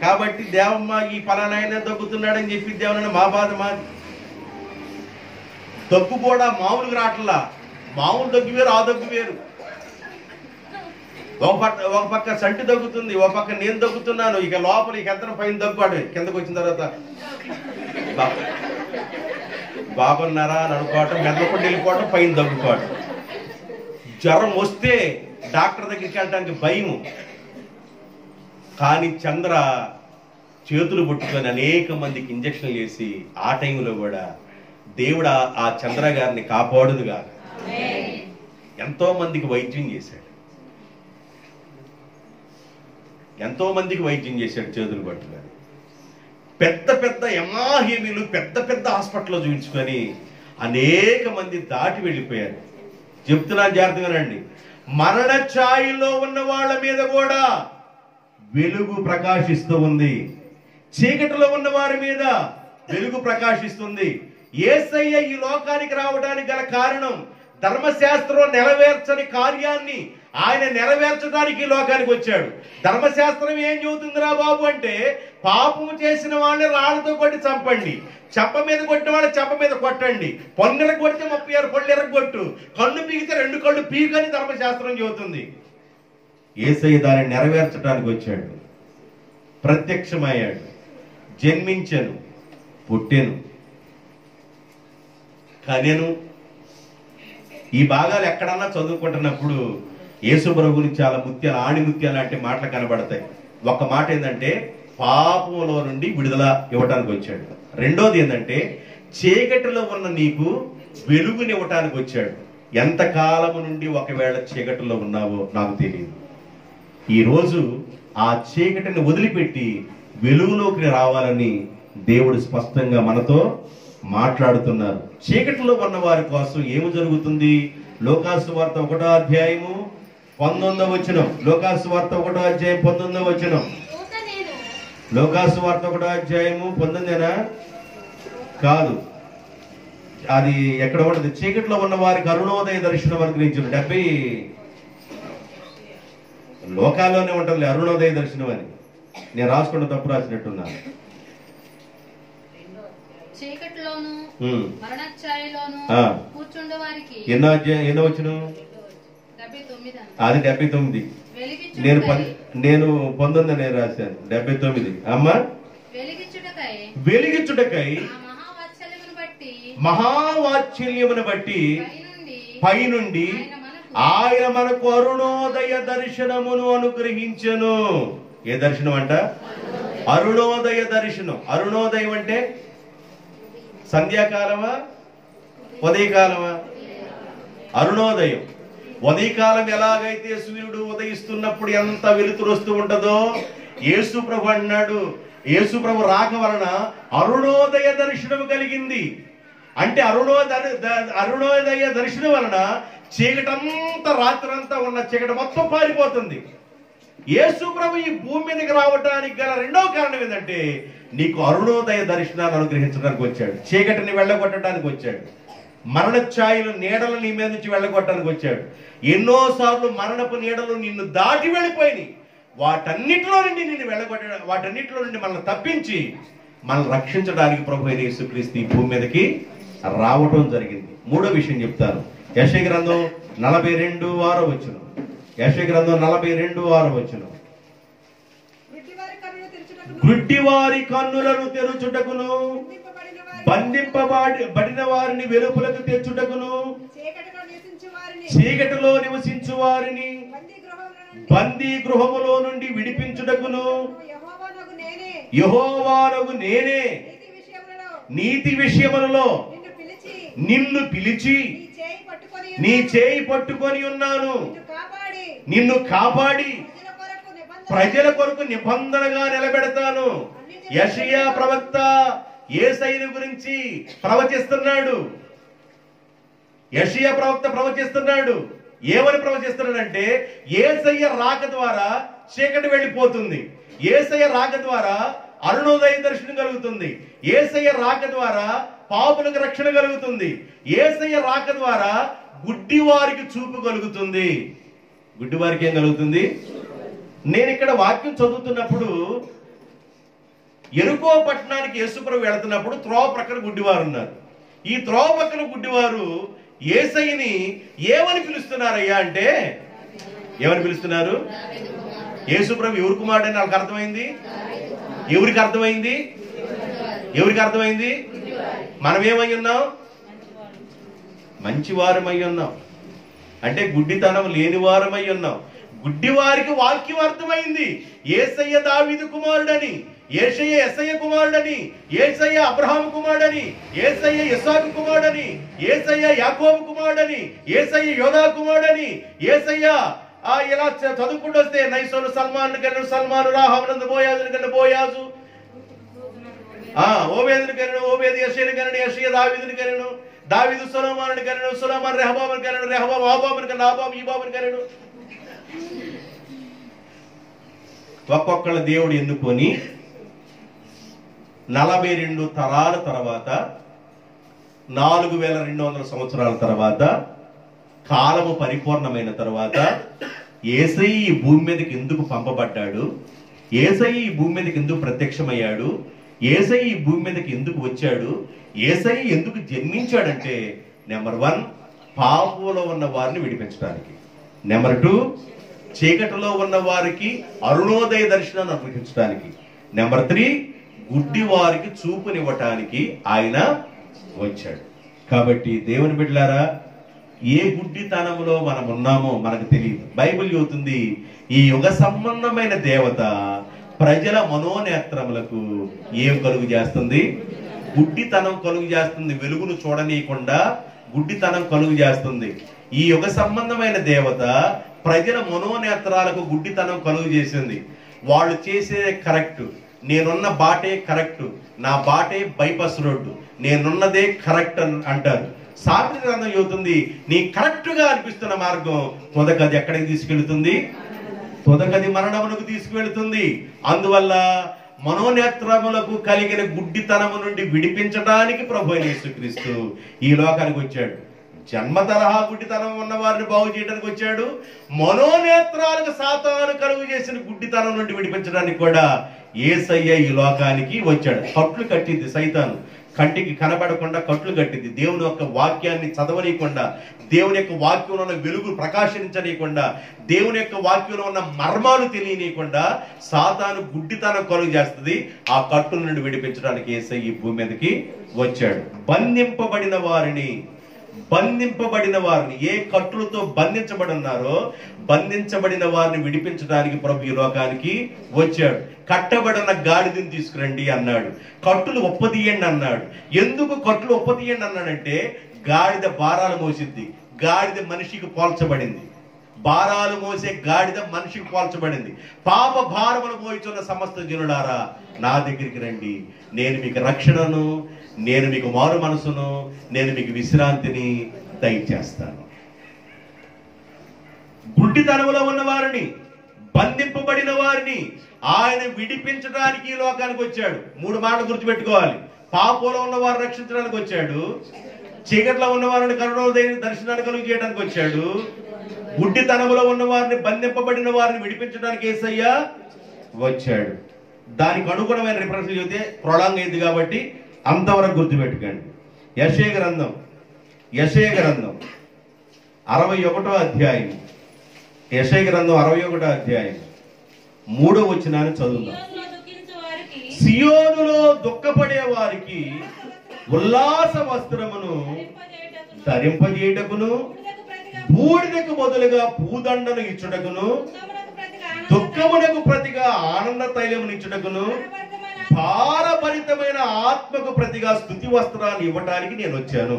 కాబట్టి దేవమ్మ ఈ పలానాయన దగ్గుతున్నాడని చెప్పిద్దేమని మా బాధ మాది. దగ్గు కూడా మామూలుగా రావట్లా. మామూలు దగ్గు వేరు, ఆ దగ్గు వేరు. ఒక పక్క సంటి దగ్గుతుంది, ఒక పక్క నేను దగ్గుతున్నాను. ఇక లోపల ఇక ఎంత పైన దగ్గుపాడు, కిందకు వచ్చిన తర్వాత బాగున్నారా అని అనుకోవటం, మెదలకుండా వెళ్ళిపోవటం, పైన దగ్గుకోవటం. జ్వరం వస్తే డాక్టర్ దగ్గరికి వెళ్ళడానికి భయము. కానీ చంద్ర చేతులు పట్టుకొని అనేక మందికి ఇంజక్షన్లు చేసి ఆ టైంలో కూడా దేవుడు ఆ చంద్ర గారిని కాపాడుదుగా. ఎంతో మందికి వైద్యం చేశాడు, ఎంతో మందికి వైద్యం చేశాడు చేతులు పట్టుకొని. పెద్ద పెద్ద ఎమాహేమీలు పెద్ద పెద్ద హాస్పిటల్లో చూపించుకొని అనేక మంది దాటి వెళ్ళిపోయారు. చెప్తున్నాను జాగ్రత్తగానండి. మరణ ఛాయలో ఉన్న వాళ్ళ మీద కూడా వెలుగు ప్రకాశిస్తూ ఉంది. చీకటిలో ఉన్న వారి మీద వెలుగు ప్రకాశిస్తుంది. యేసయ్య ఈ లోకానికి రావడానికి గల కారణం ధర్మశాస్త్రం నెరవేర్చని కార్యాన్ని ఆయన నెరవేర్చడానికి ఈ లోకానికి వచ్చాడు. ధర్మశాస్త్రం ఏం చెబుతుందిరా బాబు అంటే, పాపము చేసిన వాళ్ళని రాళ్లతో కొట్టి చంపండి, చెంప మీద కొట్టిన వాళ్ళని చెంప మీద కొట్టండి, పన్నుల కొడితే 36 పళ్ళు ఎరగొట్టు, కన్ను పీకితే 2 కళ్ళు పీకని ధర్మశాస్త్రం చెబుతుంది. యేసయ్య దాన్ని నెరవేర్చడానికి వచ్చాడు, ప్రత్యక్షమయ్యాడు, జన్మించను, పుట్టెను, కనెను. ఈ భాగాలు ఎక్కడన్నా చదువుకుంటున్నప్పుడు యేసు ప్రభు గురించి చాలా ముత్యాలు, ఆణిముత్యాలు లాంటి మాటలు కనబడతాయి. ఒక మాట ఏంటంటే పాపంలో నుండి విడుదల ఇవ్వటానికి వచ్చాడు. రెండోది ఏంటంటే చీకటిలో ఉన్న నీకు వెలుగునివ్వటానికి వచ్చాడు. ఎంతకాలము నుండి ఒకవేళ చీకటిలో ఉన్నావో నాకు తెలియదు. ఈరోజు ఆ చీకటిని వదిలిపెట్టి వెలుగులోకి రావాలని దేవుడు స్పష్టంగా మనతో మాట్లాడుతున్నారు. చీకటిలో ఉన్న వారి కోసం ఏమి జరుగుతుంది? లోకాసు వార్త 1వ అధ్యాయము 19వ వచనం. లోకాసు వార్త 1వ అధ్యాయం 19వ వచనం. లోకాసు వార్త 1వ అధ్యాయము 19 కాదు, అది ఎక్కడ ఉంటుంది? చీకటిలో ఉన్న వారికి అరుణోదయ దర్శనం అనుగ్రహించిన 70 లోకాల్లోనే ఉంటుంది అరుణోదయ దర్శనం అని. నేను రాసుకుంటే తప్పు రాసినట్టున్నాను. ఎన్నో వచ్చిన అది 79. నేను 19 నేను రాశాను. 79 అమ్మా. వెలిగించుటకై మహావాత్సల్యమును బట్టి పైనుండి ఆయన మనకు అరుణోదయ దర్శనమును అనుగ్రహించెను. ఏ దర్శనం అంట? అరుణోదయ దర్శనం. అరుణోదయం అంటే సంధ్యాకాలమా, ఉదయకాలమా? అరుణోదయం. ఉదయకాలం ఎలాగైతే సూర్యుడు ఉదయిస్తున్నప్పుడు ఎంత వెలుతురు వస్తూ ఉంటుందో, యేసు ప్రభు అన్నాడు, యేసు ప్రభు రాక వలన అరుణోదయ దర్శనం కలిగింది. అంటే అరుణోదయ దర్శనం వలన చీకటంతా, రాత్రంతా ఉన్న చీకటి మొత్తం పారిపోతుంది. యేసు ప్రభు ఈ భూమి మీదకి రావడానికి గల రెండవ కారణం ఏంటంటే నీకు అరుణోదయ దర్శనాన్ని అనుగ్రహించడానికి వచ్చాడు. చీకటిని వెళ్ళగొట్టడానికి వచ్చాడు. మరణ ఛాయలు నీడలు నీ మీద నుంచి వెళ్ళగొట్టడానికి వచ్చాడు. ఎన్నోసార్లు మరణపు నీడలు నిన్ను దాటి వెళ్ళిపోయినాయి. వాటన్నిటిలో నుండి నిన్ను వాటన్నిటిలో నుండి మనల్ని తప్పించి మనల్ని రక్షించడానికి ప్రభు అయిన యేసుక్రీస్తు ఈ భూమి మీదకి రావటం జరిగింది. మూడో విషయం చెప్తాను. యెషయా గ్రంథం 42:6 వచనం. యెషయా గ్రంథం 42:6 వచనం. గుడ్డివారి కన్నులను తెరుచుటకును, బంధింపబడిన వారిని వెలుపలకు తెచ్చుటకును, చీకటిలో నివసించు వారిని బందీ గృహములో నుండి విడిపించుటకును యెహోవానగు నేనే నీతి విషయములలో నిన్ను పిలిచి నీ చేయి పట్టుకొని ఉన్నాను, నిన్ను కాపాడి ప్రజల కొరకు నిబంధనగా నిలబెడతాను. యెషయా ప్రవక్త యేసయ్యను గురించి ప్రవచిస్తున్నాడు. యెషయా ప్రవక్త ప్రవచిస్తున్నాడు. ఏమని ప్రవచిస్తున్నాడంటే యేసయ్య రాక ద్వారా చీకటి వెళ్ళిపోతుంది, యేసయ్య రాక ద్వారా అరుణోదయ దర్శనం కలుగుతుంది, యేసయ్య రాక ద్వారా పాపులకు రక్షణ కలుగుతుంది. యేసయ్య రాక ద్వారా గుడ్డి వారికి చూపు కలుగుతుంది. గుడ్డి వారికి ఏం కలుగుతుంది? నేను ఇక్కడ వాక్యం చదువుతున్నప్పుడు ఎరుకో పట్టణానికి యేసుప్రభు వెళుతున్నప్పుడు త్రోవ ప్రక్కన గుడ్డివారు ఉన్నారు. ఈ త్రోవ పక్కన గుడ్డివారు యేసయ్యని ఏమని పిలుస్తున్నారయ్యా అంటే, ఏమని పిలుస్తున్నారు? యేసుప్రభు ఎవరి కుమారుడని వాళ్ళకి అర్థమైంది. ఎవరికి అర్థమైంది? ఎవరికి అర్థమైంది? మనం ఏమై ఉన్నాం? మంచివారమై ఉన్నాం. అంటే గుడ్డితనం లేని వారమై ఉన్నాం. గుడ్డి వారికి వాక్యం అర్థమైంది. యేసయ్య దావీదు కుమారుడని, యేసయ్య యెషయా కుమారుడని, యేసయ్య అబ్రహాము కుమారుడని, యేసయ్య ఇస్సాకు కుమారుడని, యేసయ్య యాకోబు కుమారుడని, యేసయ్య యోదా కుమారుడని, యేసయ్య ఇలా చదువుకుంటూ వస్తే నైసోను సల్మాను కన్నా సల్మాను, రాహామునందు బోయాజును కన్నా బోయాజు, ఓబేదుని కనను, ఓబేదు యెషయను కనను, యెషయ దావీదుని కనను, దావీదు సొలొమోనుని కనను, సొలొమోను రెహబాముని కనను, రెహబాము ఆబాముని కన్నా, ఆబాము ఈబాముని కనను. ఒక్కొక్కళ్ళ దేవుడు ఎన్నుకొని 42 తరాల తర్వాత 4200 సంవత్సరాల తర్వాత కాలము పరిపూర్ణమైన తర్వాత యేసయ్య ఈ భూమి మీదకి ఎందుకు పంపబడ్డాడు, యేసయ్య ఈ భూమి మీదకి ఎందుకు ప్రత్యక్షమయ్యాడు, యేసయ్య ఈ భూమి మీదకి ఎందుకు వచ్చాడు, యేసయ్య ఎందుకు జన్మించాడంటే నెంబర్ 1 పాపంలో ఉన్న వారిని విడిపించడానికి, నెంబర్ 2 చీకటిలో ఉన్న వారికి అరుణోదయ దర్శనాన్ని అనుగ్రహించడానికి, నెంబర్ 3 గుడ్డి వారికి చూపునివ్వటానికి ఆయన వచ్చాడు. కాబట్టి దేవుని బిడ్డలారా, ఏ గుడ్డితనంలో మనం ఉన్నామో మనకు తెలియదు. బైబిల్ చెబుతుంది, ఈ యుగ సంబంధమైన దేవత ప్రజల మనోనేత్రములకు ఏం కలుగు చేస్తుంది? గుడ్డితనం కలుగు చేస్తుంది. వెలుగును చూడనీయకుండా గుడ్డితనం కలుగు చేస్తుంది. ఈ యుగ సంబంధమైన దేవత ప్రజల మనోనేత్రాలకు గుడ్డితనం కలుగు చేసింది. వాళ్ళు చేసేదే కరెక్ట్, నేనున్న బాటే కరెక్ట్, నా బాటే బైపాస్ రోడ్డు, నేనున్నదే కరెక్ట్ అంటారు. సామెతల గ్రంథం చెబుతుంది, నీ కరెక్ట్ గా అనిపిస్తున్న మార్గం తుదకది ఎక్కడికి తీసుకెళ్తుంది? తుదకది మరణమునకు తీసుకువెళ్తుంది. అందువల్ల మనోనేత్రములకు కలిగిన గుడ్డితనము నుండి విడిపించడానికి ప్రభు అయిన యేసుక్రీస్తు ఈ లోకానికి వచ్చాడు. జన్మ తరహా గుడ్డితనం ఉన్న వారిని బాగు చేయడానికి వచ్చాడు. మనోనేత్రాలకు సాతాను కలుగు చేసిన గుడ్డితనం నుండి విడిపించడానికి కూడా యేసయ్య ఈ లోకానికి వచ్చాడు. కట్లు కట్టింది సైతాను, కంటికి కనబడకుండా కట్లు కట్టింది. దేవుని యొక్క వాక్యాన్ని చదవనీయకుండా, దేవుని యొక్క వాక్యంలో ఉన్న వెలుగు ప్రకాశించనీయకుండా, దేవుని యొక్క వాక్యంలో ఉన్న మర్మాలు తెలియనీయకుండా సాతాను గుడ్డితనం కలుగు చేస్తుంది. ఆ కట్టుల నుండి విడిపించడానికి యేసయ్య ఈ భూమి మీదకి వచ్చాడు. బంధింపబడిన వారిని ఏ కట్టులతో బంధించబడి ఉన్నారో బంధించబడిన వారిని విడిపించడానికి ప్రభు ఈ లోకానికి వచ్చాడు. కట్టబడిన గాడిదని తీసుకురండి అన్నాడు. కట్టులు ఒప్పదీయండి అన్నాడు. ఎందుకు కట్టులు ఒప్పదీయండి అన్నాడంటే, గాడిద భారాలు మోసిద్ది, గాడిద మనిషికి పోల్చబడింది. భారాలు మోసే గాడిద మనిషికి పోల్చబడింది. పాప భారములు మోయిచున్న సమస్త జనులారా నా దగ్గరికి రండి, నేను మీకు రక్షణను, నేను మీకు మారు మనసును, నేను మీకు విశ్రాంతిని దయచేస్తాను. గుడ్డితనములో ఉన్న వారిని, బంధింపబడిన వారిని ఆయన విడిపించడానికి ఈ లోకానికి వచ్చాడు. 3 మాటలు గుర్తుపెట్టుకోవాలి. పాపంలో ఉన్న వారిని రక్షించడానికి వచ్చాడు, చీకట్లో ఉన్న వారిని కరుణోదయ దర్శనాన్ని కలుగు చేయడానికి వచ్చాడు, గుడ్డితనములో ఉన్న వారిని, బంధింపబడిన వారిని విడిపించడానికి యేసయ్య వచ్చాడు. దానికి అనుగుణమైన రిఫరెన్స్ చూస్తే ప్రొలాంగ్ అయింది కాబట్టి అంతవరకు గుర్తుపెట్టుకోండి. యెషయా గ్రంథం 61వ అధ్యాయం, యెషయా గ్రంథం 61వ అధ్యాయం 3వ వచనాన్ని చదువుదాం. సియోనులో దుఃఖపడే వారికి ఉల్లాస వస్త్రమును ధరింపజేయుటకును, బూడిదకు బదులుగా పూదండను ఇచ్చుటకును, దుఃఖమునకు ప్రతిగా ఆనంద తైలమును ఇచ్చుటకును, భారభరితమైన ఆత్మకు ప్రతిగా స్తుతి వస్త్రాన్ని ఇవ్వటానికి నేను వచ్చాను.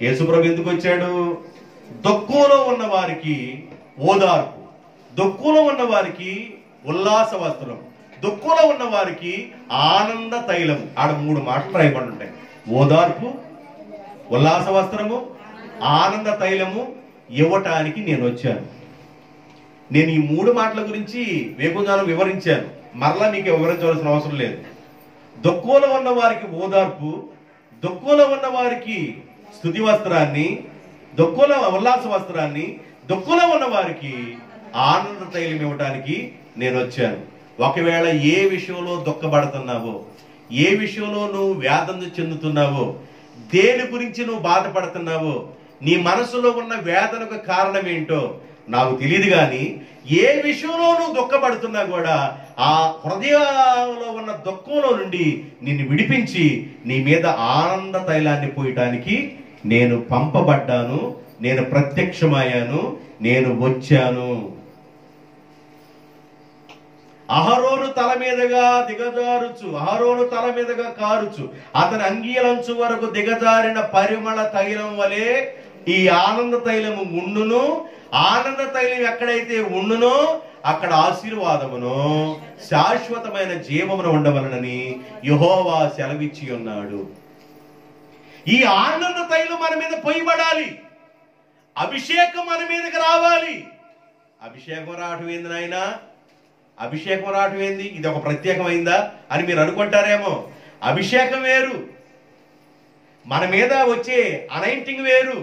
యేసుప్రభు ఎందుకు వచ్చాడు? దుఃఖంలో ఉన్న వారికి ఓదార్పు, దుఃఖంలో ఉన్న వారికి ఉల్లాస వస్త్రం, దుఃఖంలో ఉన్న వారికి ఆనంద తైలము. ఆడ 3 మాటలు రాయబడి ఉంటాయి. ఓదార్పు, ఉల్లాస వస్త్రము, ఆనంద తైలము ఇవ్వటానికి నేను వచ్చాను. నేను ఈ 3 మాటల గురించి వేకుంజానం వివరించాను, మరలా మీకు వివరించవలసిన అవసరం లేదు. దుఃఖంలో ఉన్న వారికి ఓదార్పు, దుఃఖంలో ఉన్న వారికి స్తుతి వస్త్రాన్ని, దుఃఖంలో ఉల్లాస వస్త్రాన్ని, దుఃఖంలో ఉన్న వారికి ఆనంద తైలం ఇవ్వడానికి నేను వచ్చాను. ఒకవేళ ఏ విషయంలో దుఃఖపడుతున్నావో, ఏ విషయంలో నువ్వు వేదన చెందుతున్నావో, దేని గురించి నువ్వు బాధపడుతున్నావో, నీ మనసులో ఉన్న వేదనకు కారణం ఏంటో నాకు తెలియదు, కానీ ఏ విషయంలో నువ్వు దుఃఖపడుతున్నా కూడా ఆ హృదయంలో ఉన్న దుఃఖంలో నుండి నిన్ను విడిపించి నీ మీద ఆనంద తైలాన్ని పోయటానికి నేను పంపబడ్డాను, నేను ప్రత్యక్షమయ్యాను, నేను వచ్చాను. అహరోను తల మీదుగా దిగజారుచు, అహరోను తల మీదుగా కారుచు, అతని అంగీలంచు వరకు దిగజారిన పరిమళ తైలం వలె ఈ ఆనంద తైలము ఉండును. ఆనంద తైలం ఎక్కడైతే ఉండునో అక్కడ ఆశీర్వాదమును, శాశ్వతమైన జీవమును ఉండవలనని యెహోవా సెలవిచ్చి ఉన్నాడు. ఈ ఆనంద తైలం మన మీద పొయ్యబడాలి, అభిషేకం మన మీదకి రావాలి. అభిషేకం రావటం ఏంది నాయనా? అభిషేకం రావటం ఏంది? ఇది ఒక ప్రత్యేకమైందా అని మీరు అనుకుంటారేమో. అభిషేకం వేరు, మన మీద వచ్చే అనైంటింగ్ వేరు.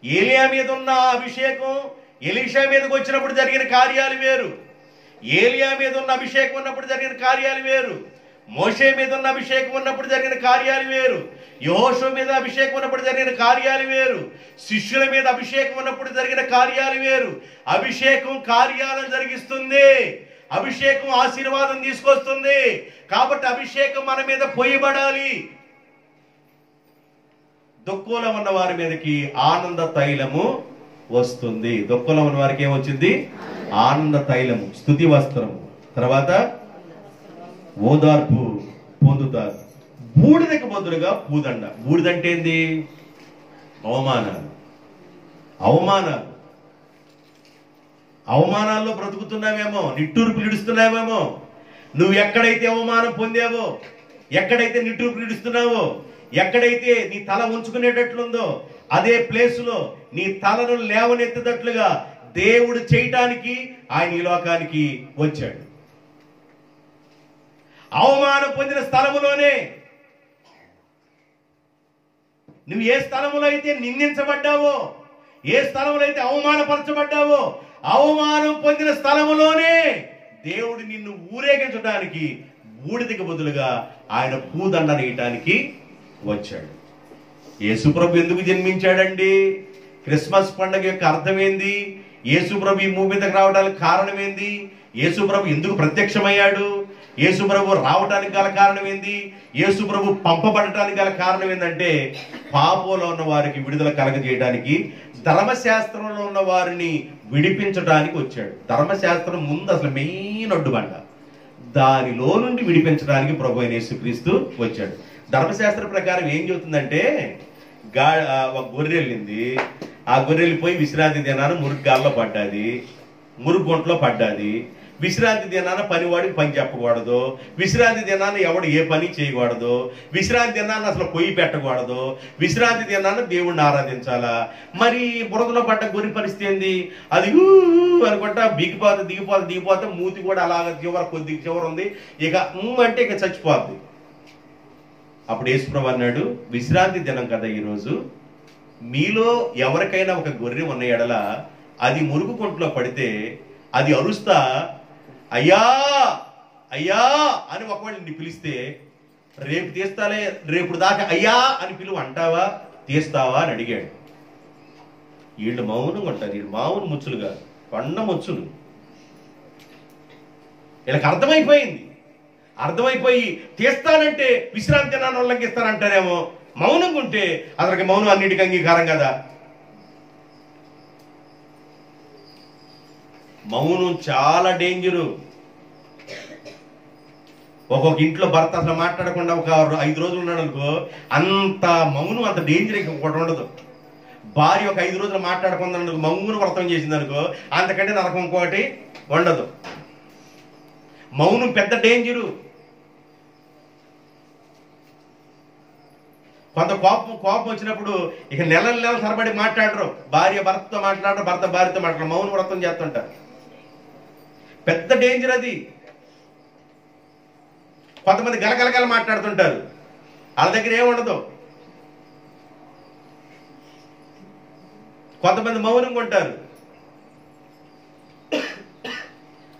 ఏలియా మీద ఉన్న అభిషేకం ఎలీషా మీదకి వచ్చినప్పుడు జరిగిన కార్యాలు వేరు. ఏలియా మీద ఉన్న అభిషేకం ఉన్నప్పుడు జరిగిన కార్యాలు వేరు. మోషే మీద ఉన్న అభిషేకం ఉన్నప్పుడు జరిగిన కార్యాలు వేరు. యెహోషువ మీద అభిషేకం ఉన్నప్పుడు జరిగిన కార్యాలు వేరు. శిష్యుల మీద అభిషేకం ఉన్నప్పుడు జరిగిన కార్యాలు వేరు. అభిషేకం కార్యాలను జరిగిస్తుంది, అభిషేకం ఆశీర్వాదం తీసుకొస్తుంది. కాబట్టి అభిషేకం మన మీద పొయ్యబడాలి. దుఃఖంలో ఉన్న వారి మీదకి ఆనంద తైలము వస్తుంది. దుఃఖంలో ఉన్న వారికి ఏమొచ్చింది? ఆనంద తైలము, స్తుతి వస్త్రము, తర్వాత ఓదార్పు పొందుతారు. బూడిదకు బదులుగా పూదండ. బూడిదంటే ఏంది? అవమానాలు. అవమానాలు, అవమానాల్లో బ్రతుకుతున్నావేమో, నిట్టూర్పులు ఇడుస్తున్నావేమో. నువ్వు ఎక్కడైతే అవమానం పొందావో, ఎక్కడైతే నిట్టూర్పులు ఇడుస్తున్నావో, ఎక్కడైతే నీ తల ఉంచుకునేటట్లుందో అదే ప్లేసులో నీ తలను లేవనెత్తేటట్లుగా దేవుడు చేయటానికి ఆయన ఈ లోకానికి వచ్చాడు. అవమానం పొందిన స్థలములోనే, నువ్వు ఏ స్థలములో అయితే నిందించబడ్డావో, ఏ స్థలములో అయితే అవమానపరచబడ్డావో, అవమానం పొందిన స్థలములోనే దేవుడు నిన్ను ఊరేగించడానికి బూడిదకి బదులుగా ఆయన పూదండ వేయటానికి వచ్చాడు. యేసుప్రభు ఎందుకు జన్మించాడండి? క్రిస్మస్ పండుగ యొక్క అర్థం ఏంది? యేసుప్రభు ఈ భూమి మీదకి రావడానికి కారణం ఏంది? యేసుప్రభు ఎందుకు ప్రత్యక్షమయ్యాడు? యేసుప్రభు రావడానికి గల కారణం ఏంది? యేసుప్రభు పంపబడటానికి గల కారణం ఏంటంటే పాపంలో ఉన్న వారికి విడుదల కలగజేయడానికి, ధర్మశాస్త్రంలో ఉన్న వారిని విడిపించడానికి వచ్చాడు. ధర్మశాస్త్రం ముందు అసలు మెయిన్ అడ్డుబండ, దానిలో నుండి విడిపించడానికి ప్రభు అయిన యేసుక్రీస్తు వచ్చాడు. ధర్మశాస్త్ర ప్రకారం ఏం చెబుతుందంటే, ఒక గొర్రె వెళ్ళింది, ఆ గొర్రె వెళ్ళిపోయి విశ్రాంతి దినాన మురుగు గాల్లో పడ్డాది, మురుగు గుంటలో పడ్డాది. విశ్రాంతి దినాన పనివాడికి పని చెప్పకూడదు, విశ్రాంతి దినాన ఎవడు ఏ పని చేయకూడదు, విశ్రాంతి దినాన్ని అసలు పొయ్యి పెట్టకూడదు, విశ్రాంతి దినాన దేవుణ్ణి ఆరాధించాలా. మరి బురదలో పడ్డ గొర్రె పరిస్థితి ఏంది? అది అనుకుంటా దిగిపోతే దిగిపోతే దిగిపోతే మూతి కూడా అలాగ కొద్ది చివర ఉంది, ఇక అంటే ఇక చచ్చిపోద్ది. అప్పుడు యేసుప్రభు అన్నాడు, విశ్రాంతి దినం కదా ఈరోజు, మీలో ఎవరికైనా ఒక గొర్రె ఉన్న ఎడల అది మురుగు కొంట్లో పడితే అది అరుస్తా అయ్యా అయ్యా అని ఒకవేళ నిన్ను పిలిస్తే, రేపు తీస్తాలే, రేపు దాకా అయ్యా అని పిలువ అంటావా, తీస్తావా అని అడిగాడు. వీళ్ళు మౌనంగా ఉంటారు. వీళ్ళు మామూలు ముచ్చులు కాదు, కొండ ముచ్చులు. వీళ్ళకి అర్థమైపోయింది. అర్థమైపోయి తీస్తానంటే విశ్రాంతి దినాన్ని ఉల్లంఘిస్తానంటారేమో. మౌనంగా ఉంటే అతనికి మౌనం అన్నిటికీ అంగీకారం కదా. మౌనం చాలా డేంజరు. ఒక్కొక్క ఇంట్లో భర్త అసలు మాట్లాడకుండా ఒక 5 రోజులు ఉన్నాడు అనుకో, అంత మౌనం, అంత డేంజర్ ఇంకొకటి ఉండదు. భార్య ఒక 5 రోజులు మాట్లాడకుండా మౌన వ్రతం చేసింది అనుకో, అంతకంటే నరకం ఇంకోటి ఉండదు. మౌనం పెద్ద డేంజరు. కొంత కోపం వచ్చినప్పుడు ఇక నెలల సరబడి మాట్లాడరు. భార్య భర్తతో మాట్లాడరు, భర్త భార్యతో మాట్లాడరు, మౌన వ్రతం చేస్తుంటారు. పెద్ద డేంజర్ అది. కొంతమంది గలగలగల మాట్లాడుతుంటారు. వాళ్ళ దగ్గర ఏముండదు. కొంతమంది మౌనంగా ఉంటారు.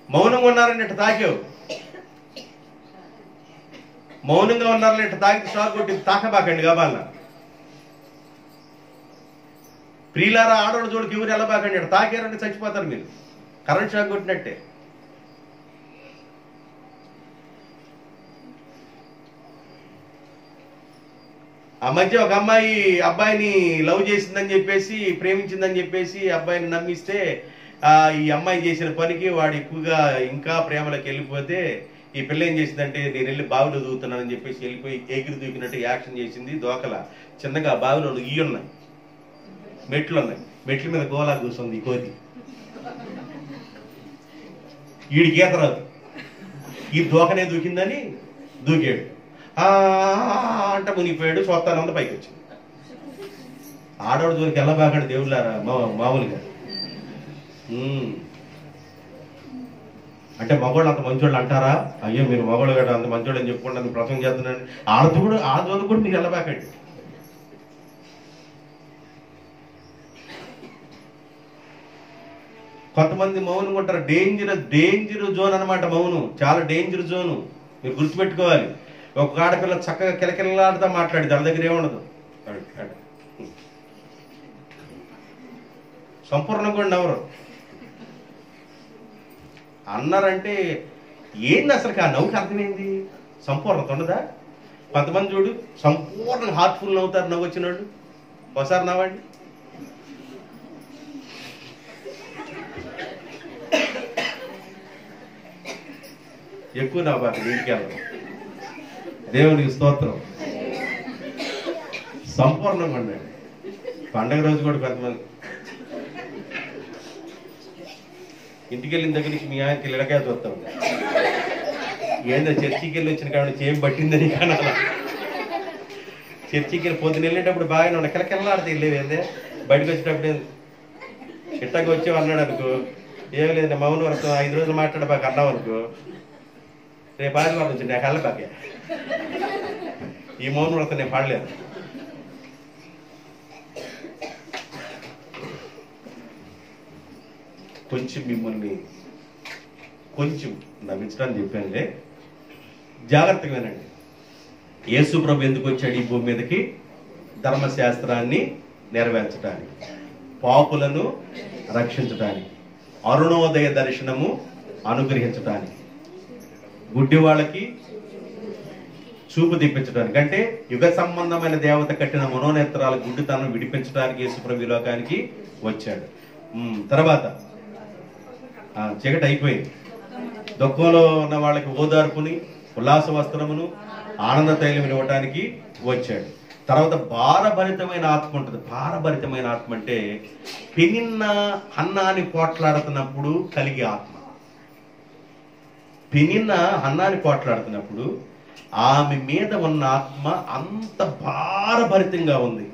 మౌనంగా ఉన్నారని ఇట్లా తాకావు, మౌనంగా ఉన్నారని ఇట్లా తాకి షాక్ కొట్టి తాకబాకండి గబాలన. ప్రియులారా, ఆడవాళ్ళ జోడికి ఎవరు వెళ్ళబాకండి. ఇట్లా తాకారంటే చచ్చిపోతారు మీరు, కరెంట్ షాక్ కొట్టినట్టే. ఆ మధ్య ఒక అమ్మాయి అబ్బాయిని లవ్ చేసిందని చెప్పేసి, ప్రేమించిందని చెప్పేసి అబ్బాయిని నమ్మిస్తే ఈ అమ్మాయి చేసిన పనికి వాడు ఎక్కువగా ఇంకా ప్రేమలోకి వెళ్ళిపోతే ఈ పిల్ల ఏం చేసిందంటే, నేను వెళ్ళి బావిలో దూకుతున్నానని చెప్పేసి వెళ్ళిపోయి ఎగిరి దూకినట్టు యాక్షన్ చేసింది. దోకల చిన్నగా బావిలో ఉన్నాయి, మెట్లు ఉన్నాయి, మెట్ల మీద గోలా కూర్చుంది ఈ కోతి. వీడికి ఈత రాదు, ఈ దూకనే దూకిందని దూకాడు. అంట మునిగిపోయాడు. చూస్తానంత పైకి వచ్చింది. ఆడవాడు జోలికి వెళ్ళబాకండి దేవుళ్ళారా మామూలుగా. అంటే మగవాళ్ళు అంత మంచోళ్ళు అంటారా? అయ్యో మీరు మగవాళ్ళు కదా అంత మంచోళ్ళు అని చెప్పుకోండి, అంత ప్రసంగం చేస్తున్నాను. ఆడజోలు కూడా మీరు వెళ్ళబాకండి. కొంతమంది మౌనం ఉంటారు. డేంజర్ జోన్ అనమాట మౌనం. చాలా డేంజర్ జోను, మీరు గుర్తుపెట్టుకోవాలి. ఒక ఆడపిల్ల చక్కగా కిలకిలలాడుతా మాట్లాడి దాని దగ్గర ఏముండదు. సంపూర్ణంగా కూడా ఎవరు అన్నారంటే ఏంది అసలు? ఆ నవ్వుకి అర్థమైంది, సంపూర్ణత ఉండదా? కొంతమంది చూడు సంపూర్ణంగా హార్ట్ఫుల్ నవ్వుతారు. నవ్వు వచ్చినాడు ఒకసారి నవ్వండి. ఎక్కువ నవ్వాలి, ఇంటికి వెళ్ళడం. దేవునికి స్తోత్రం. సంపూర్ణంగా ఉండండి. పండగ రోజు కూడా కొంతమంది ఇంటికి వెళ్ళిన దగ్గర నుంచి మీ ఆయనకి ఇళ్ళకాయ చూస్తాం. ఏందో చర్చికి వెళ్ళి వచ్చిన కాబట్టి ఏం పట్టిందని కానాల. చర్చికి వెళ్ళి పొద్దున వెళ్ళేటప్పుడు బాగానే ఉండే కిలకిల్లాడితే వెళ్ళేది. బయటకు వచ్చేటప్పుడు ఇట్టగా వచ్చేవి అన్నాడు అనుకో, ఏమి లేదు మౌన వరకు 5 రోజులు మాట్లాడబాక అన్నావు అనుకో, రేపు ఆదివారం నుంచి నాకు వెళ్ళబాకే. ఈ మౌన వ్రతం నేను పాడలేదు. కొంచెం మిమ్మల్ని కొంచెం నవ్వించడానికి చెప్పానులే, జాగ్రత్తగా వినండి. యేసు ప్రభు ఎందుకు వచ్చాడు ఈ భూమి మీదకి? ధర్మశాస్త్రాన్ని నెరవేర్చడానికి, పాపులను రక్షించడానికి, అరుణోదయ దర్శనము అనుగ్రహించడానికి, గుడ్డి వాళ్ళకి చూపు తెప్పించడానికి, అంటే యుగ సంబంధమైన దేవత కట్టిన మనోనేత్రాల గుడ్డితనం విడిపించడానికి యేసుప్రభు ఈ లోకానికి వచ్చాడు. తర్వాత చీకటి అయిపోయింది. దుఃఖంలో ఉన్న వాళ్ళకి ఓదార్పుని, ఉల్లాస వస్త్రమును, ఆనంద తైలం ఇవ్వటానికి వచ్చాడు. తర్వాత భారభరితమైన ఆత్మ ఉంటుంది. భారభరితమైన ఆత్మ అంటే పెనిన్న హన్నాని పోట్లాడుతున్నప్పుడు కలిగే ఆత్మ. పెనిన్న హన్నాని పోట్లాడుతున్నప్పుడు ఆమె మీద ఉన్న ఆత్మ అంత భారభరితంగా ఉంది.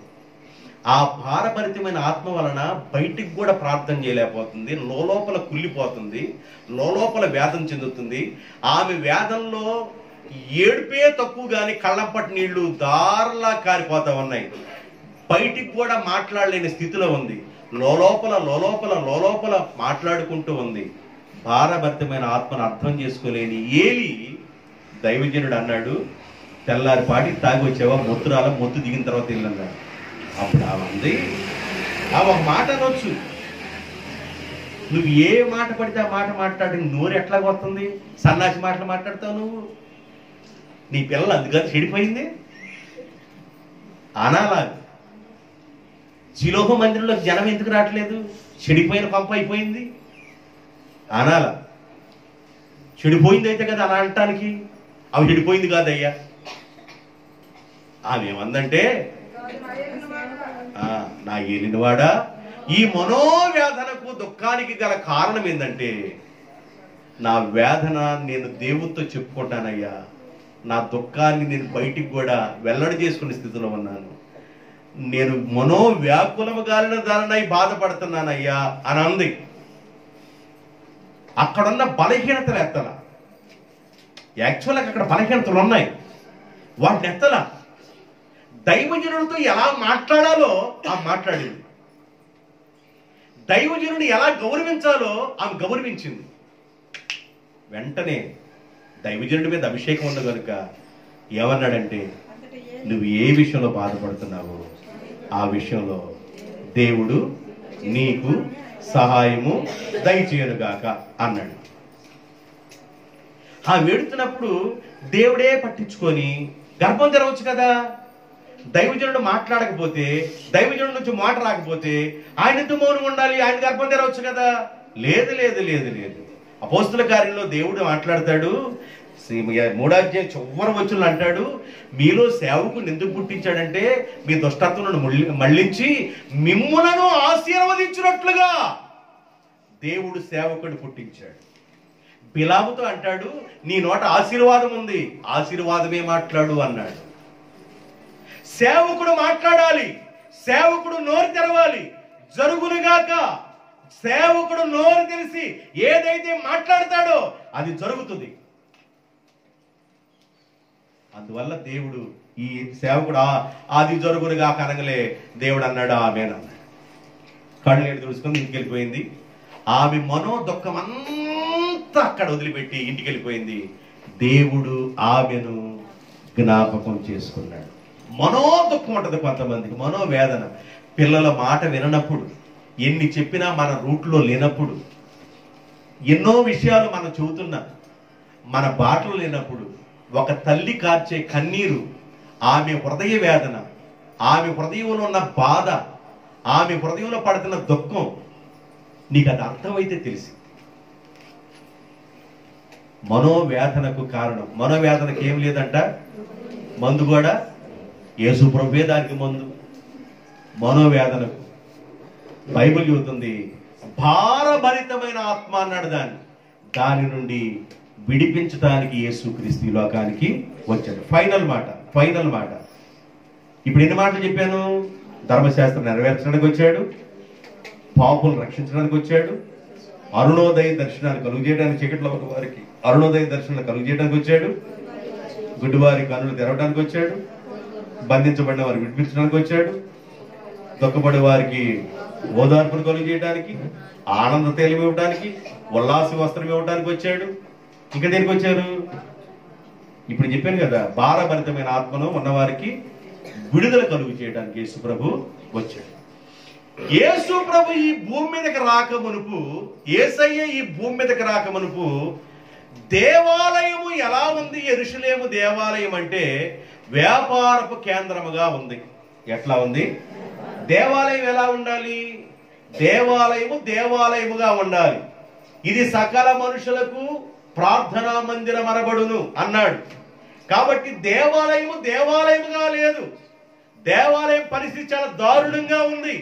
ఆ భారభరితమైన ఆత్మ వలన బయటికి కూడా ప్రార్థన చేయలేకపోతుంది, లోపల కుళ్ళిపోతుంది, లోపల వేదన చెందుతుంది. ఆమె వేదనలో ఏడుపే తక్కువ గాని కళ్ళంపటి నీళ్లు దారులా కారిపోతా ఉన్నాయి. బయటికి కూడా మాట్లాడలేని స్థితిలో ఉంది. లోలోపల మాట్లాడుకుంటూ ఉంది. భారభరితమైన ఆత్మను అర్థం చేసుకోలేని ఏలి దైవజనుడు అన్నాడు, తెల్లారిపాటి తాగి వచ్చావా, మొత్తు దిగిన తర్వాత వెళ్ళన్నాడు. అప్పుడు ఆమె ఒక మాట అనొచ్చు. నువ్వు ఏ మాట పడితే ఆ మాట మాట్లాడి నోరు ఎట్లా వస్తుంది? సన్నాసి మాటలు మాట్లాడతావు నువ్వు. నీ పిల్లలు అందుకని చెడిపోయింది అనాలా? శిలోహ మందిరంలో జనం ఎందుకు రావట్లేదు? చెడిపోయిన పంప అయిపోయింది అనాలా? చెడిపోయింది అయితే కదా అలా అంటానికి. అవి చెడిపోయింది కాదయ్యా. ఆమె ఏమందంటే, నా ఏలినవాడా, ఈ మనోవేదనకు దుఃఖానికి గల కారణం ఏంటంటే, నా వేదన నేను దేవుడితో చెప్పుకుంటానయ్యా, నా దుఃఖాన్ని నేను బయటికి కూడా వెల్లడి చేసుకునే స్థితిలో ఉన్నాను, నేను మనోవ్యాకులము గాలిన దానినై బాధపడుతున్నానయ్యా అని అంది. అక్కడున్న బలహీనతలు ఎత్తల. యాక్చువల్గా అక్కడ బలహీనతలు ఉన్నాయి, వాటిని ఎత్తల. దైవజనుడితో ఎలా మాట్లాడాలో ఆమె మాట్లాడింది. దైవజనుడిని ఎలా గౌరవించాలో ఆమె గౌరవించింది. వెంటనే దైవజనుడి మీద అభిషేకం ఉంది కనుక ఏమన్నాడంటే, నువ్వు ఏ విషయంలో బాధపడుతున్నావో ఆ విషయంలో దేవుడు నీకు సహాయము దయచేయనుగాక అన్నాడు. ఆ వెడుతున్నప్పుడు దేవుడే పట్టించుకొని గర్భం తెరవచ్చు కదా. దైవజనుడు మాట్లాడకపోతే, దైవజనుడు నుంచి మాట రాకపోతే ఆయన ఎందుకు మౌనం ఉండాలి? ఆయన గర్భం తెరవచ్చు కదా. లేదు లేదు లేదు లేదు. అపోస్తుల కార్యంలో దేవుడు మాట్లాడతాడు. 3వ అధ్యాయం చివరి వచనంలో అంటాడు, మీలో సేవకుని ఎందుకు పుట్టించాడంటే మీ దుష్టత్వములను మళ్లించి మిమ్ములను ఆశీర్వదించినట్లుగా దేవుడు సేవకుడు పుట్టించాడు. బిలాముతో అంటాడు, నీ నోట ఆశీర్వాదం ఉంది, ఆశీర్వాదమే మాట్లాడు అన్నాడు. సేవకుడు మాట్లాడాలి, సేవకుడు నోరు తెరవాలి, జరుగునుగాక. సేవకుడు నోరు తెరిచి ఏదైతే మాట్లాడతాడో అది జరుగుతుంది. అందువల్ల దేవుడు ఈ సేవకుడు అది జరుగునుగా కనగలే దేవుడు అన్నాడు, ఆమెనన్నాడు. కళ్ళు నీళ్ళు తుడుచుకొని ఇంటికి వెళ్ళిపోయింది. ఆమె మనోదుఖం అంతా అక్కడ వదిలిపెట్టి ఇంటికి వెళ్ళిపోయింది. దేవుడు ఆమెను జ్ఞాపకం చేసుకున్నాడు. మనోదుఖం ఉంటుంది కొంతమందికి, మనోవేదన. పిల్లల మాట విననప్పుడు, ఎన్ని చెప్పినా మన రూట్లో లేనప్పుడు, ఎన్నో విషయాలు మనం చెబుతున్నా మన బాటలు లేనప్పుడు, ఒక తల్లి కార్చే కన్నీరు, ఆమె హృదయ వేదన, ఆమె హృదయంలో ఉన్న బాధ, ఆమె హృదయంలో పడుతున్న దుఃఖం నీకు అది అర్థమైతే తెలిసి. మనోవేదనకు కారణం, మనోవేదనకు ఏం లేదంట, మందు కూడా యేసు ప్రభువే దానికి మందు. మనోవేదనకు బైబిల్ చెబుతుంది, భారభరితమైన ఆత్మ అన్నాడు దాని నుండి విడిపించడానికి యేసుక్రీస్తు ఈ లోకానికి వచ్చాడు. ఫైనల్ మాట. ఇప్పుడు ఎన్ని మాటలు చెప్పాను? ధర్మశాస్త్రం నెరవేర్చడానికి వచ్చాడు, పాపులను రక్షించడానికి వచ్చాడు, అరుణోదయ దర్శనాన్ని కలుగు చేయడానికి, చీకట్లో ఒక వారికి అరుణోదయ దర్శనాన్ని కలుగు చేయడానికి వచ్చాడు, గుడ్డివారి కన్నులు తెరవడానికి వచ్చాడు, బంధించబడిన వారికి విడిపించడానికి వచ్చాడు, దుఃఖపడే వారికి ఓదార్పును కలుగు చేయడానికి, ఆనంద తైలం ఇవ్వడానికి, ఉల్లాస వస్త్రం ఇవ్వడానికి వచ్చాడు. ఇంకా దేనికి వచ్చారు? ఇప్పుడు చెప్పాను కదా, భారభరితమైన ఆత్మను ఉన్నవారికి విడుదల కలుగు చేయడానికి యేసు ప్రభు వచ్చాడు. యేసు ప్రభు ఈ భూమి మీదకి రాకమునుపు, యేసయ్య ఈ భూమి మీదకి రాకమునుపు దేవాలయము ఎలా ఉంది? యెరూషలేము దేవాలయం అంటే వ్యాపారపు కేంద్రముగా ఉంది. ఎట్లా ఉంది? దేవాలయం ఎలా ఉండాలి? దేవాలయముగా ఉండాలి. ఇది సకల మనుషులకు ప్రార్థనా మందిరం అనబడును అన్నాడు. కాబట్టి దేవాలయముగా లేదు. దేవాలయం పరిస్థితి చాలా దారుణంగా ఉంది.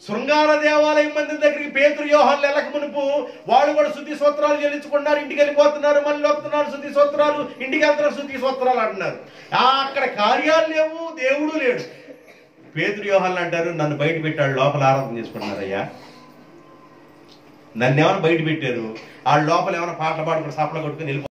శృంగార దేవాలయం మందిరం దగ్గరికి పేతురు యోహాన్లు వెళ్ళక మునుపు వాళ్ళు కూడా శుద్ధి స్తోత్రాలు చెల్లించుకున్నారు, ఇంటికి వెళ్ళిపోతున్నారు, మళ్ళీ వస్తున్నారు, శుద్ధి స్తోత్రాలు, ఇంటికి వెళ్తున్నారు, శుద్ధి స్తోత్రాలు అంటున్నారు. అక్కడ కార్యాలు లేవు, దేవుడు లేడు. పేతురు యోహాన్లు అంటారు, నన్ను బయట పెట్టాడు, లోపల ఆరాధన చేసుకుంటున్నారయ్యా. నన్ను ఏమైనా బయట పెట్టారు, ఆ లోపల ఏమైనా పాటలు పాడుకుని సపల కొట్టుకుని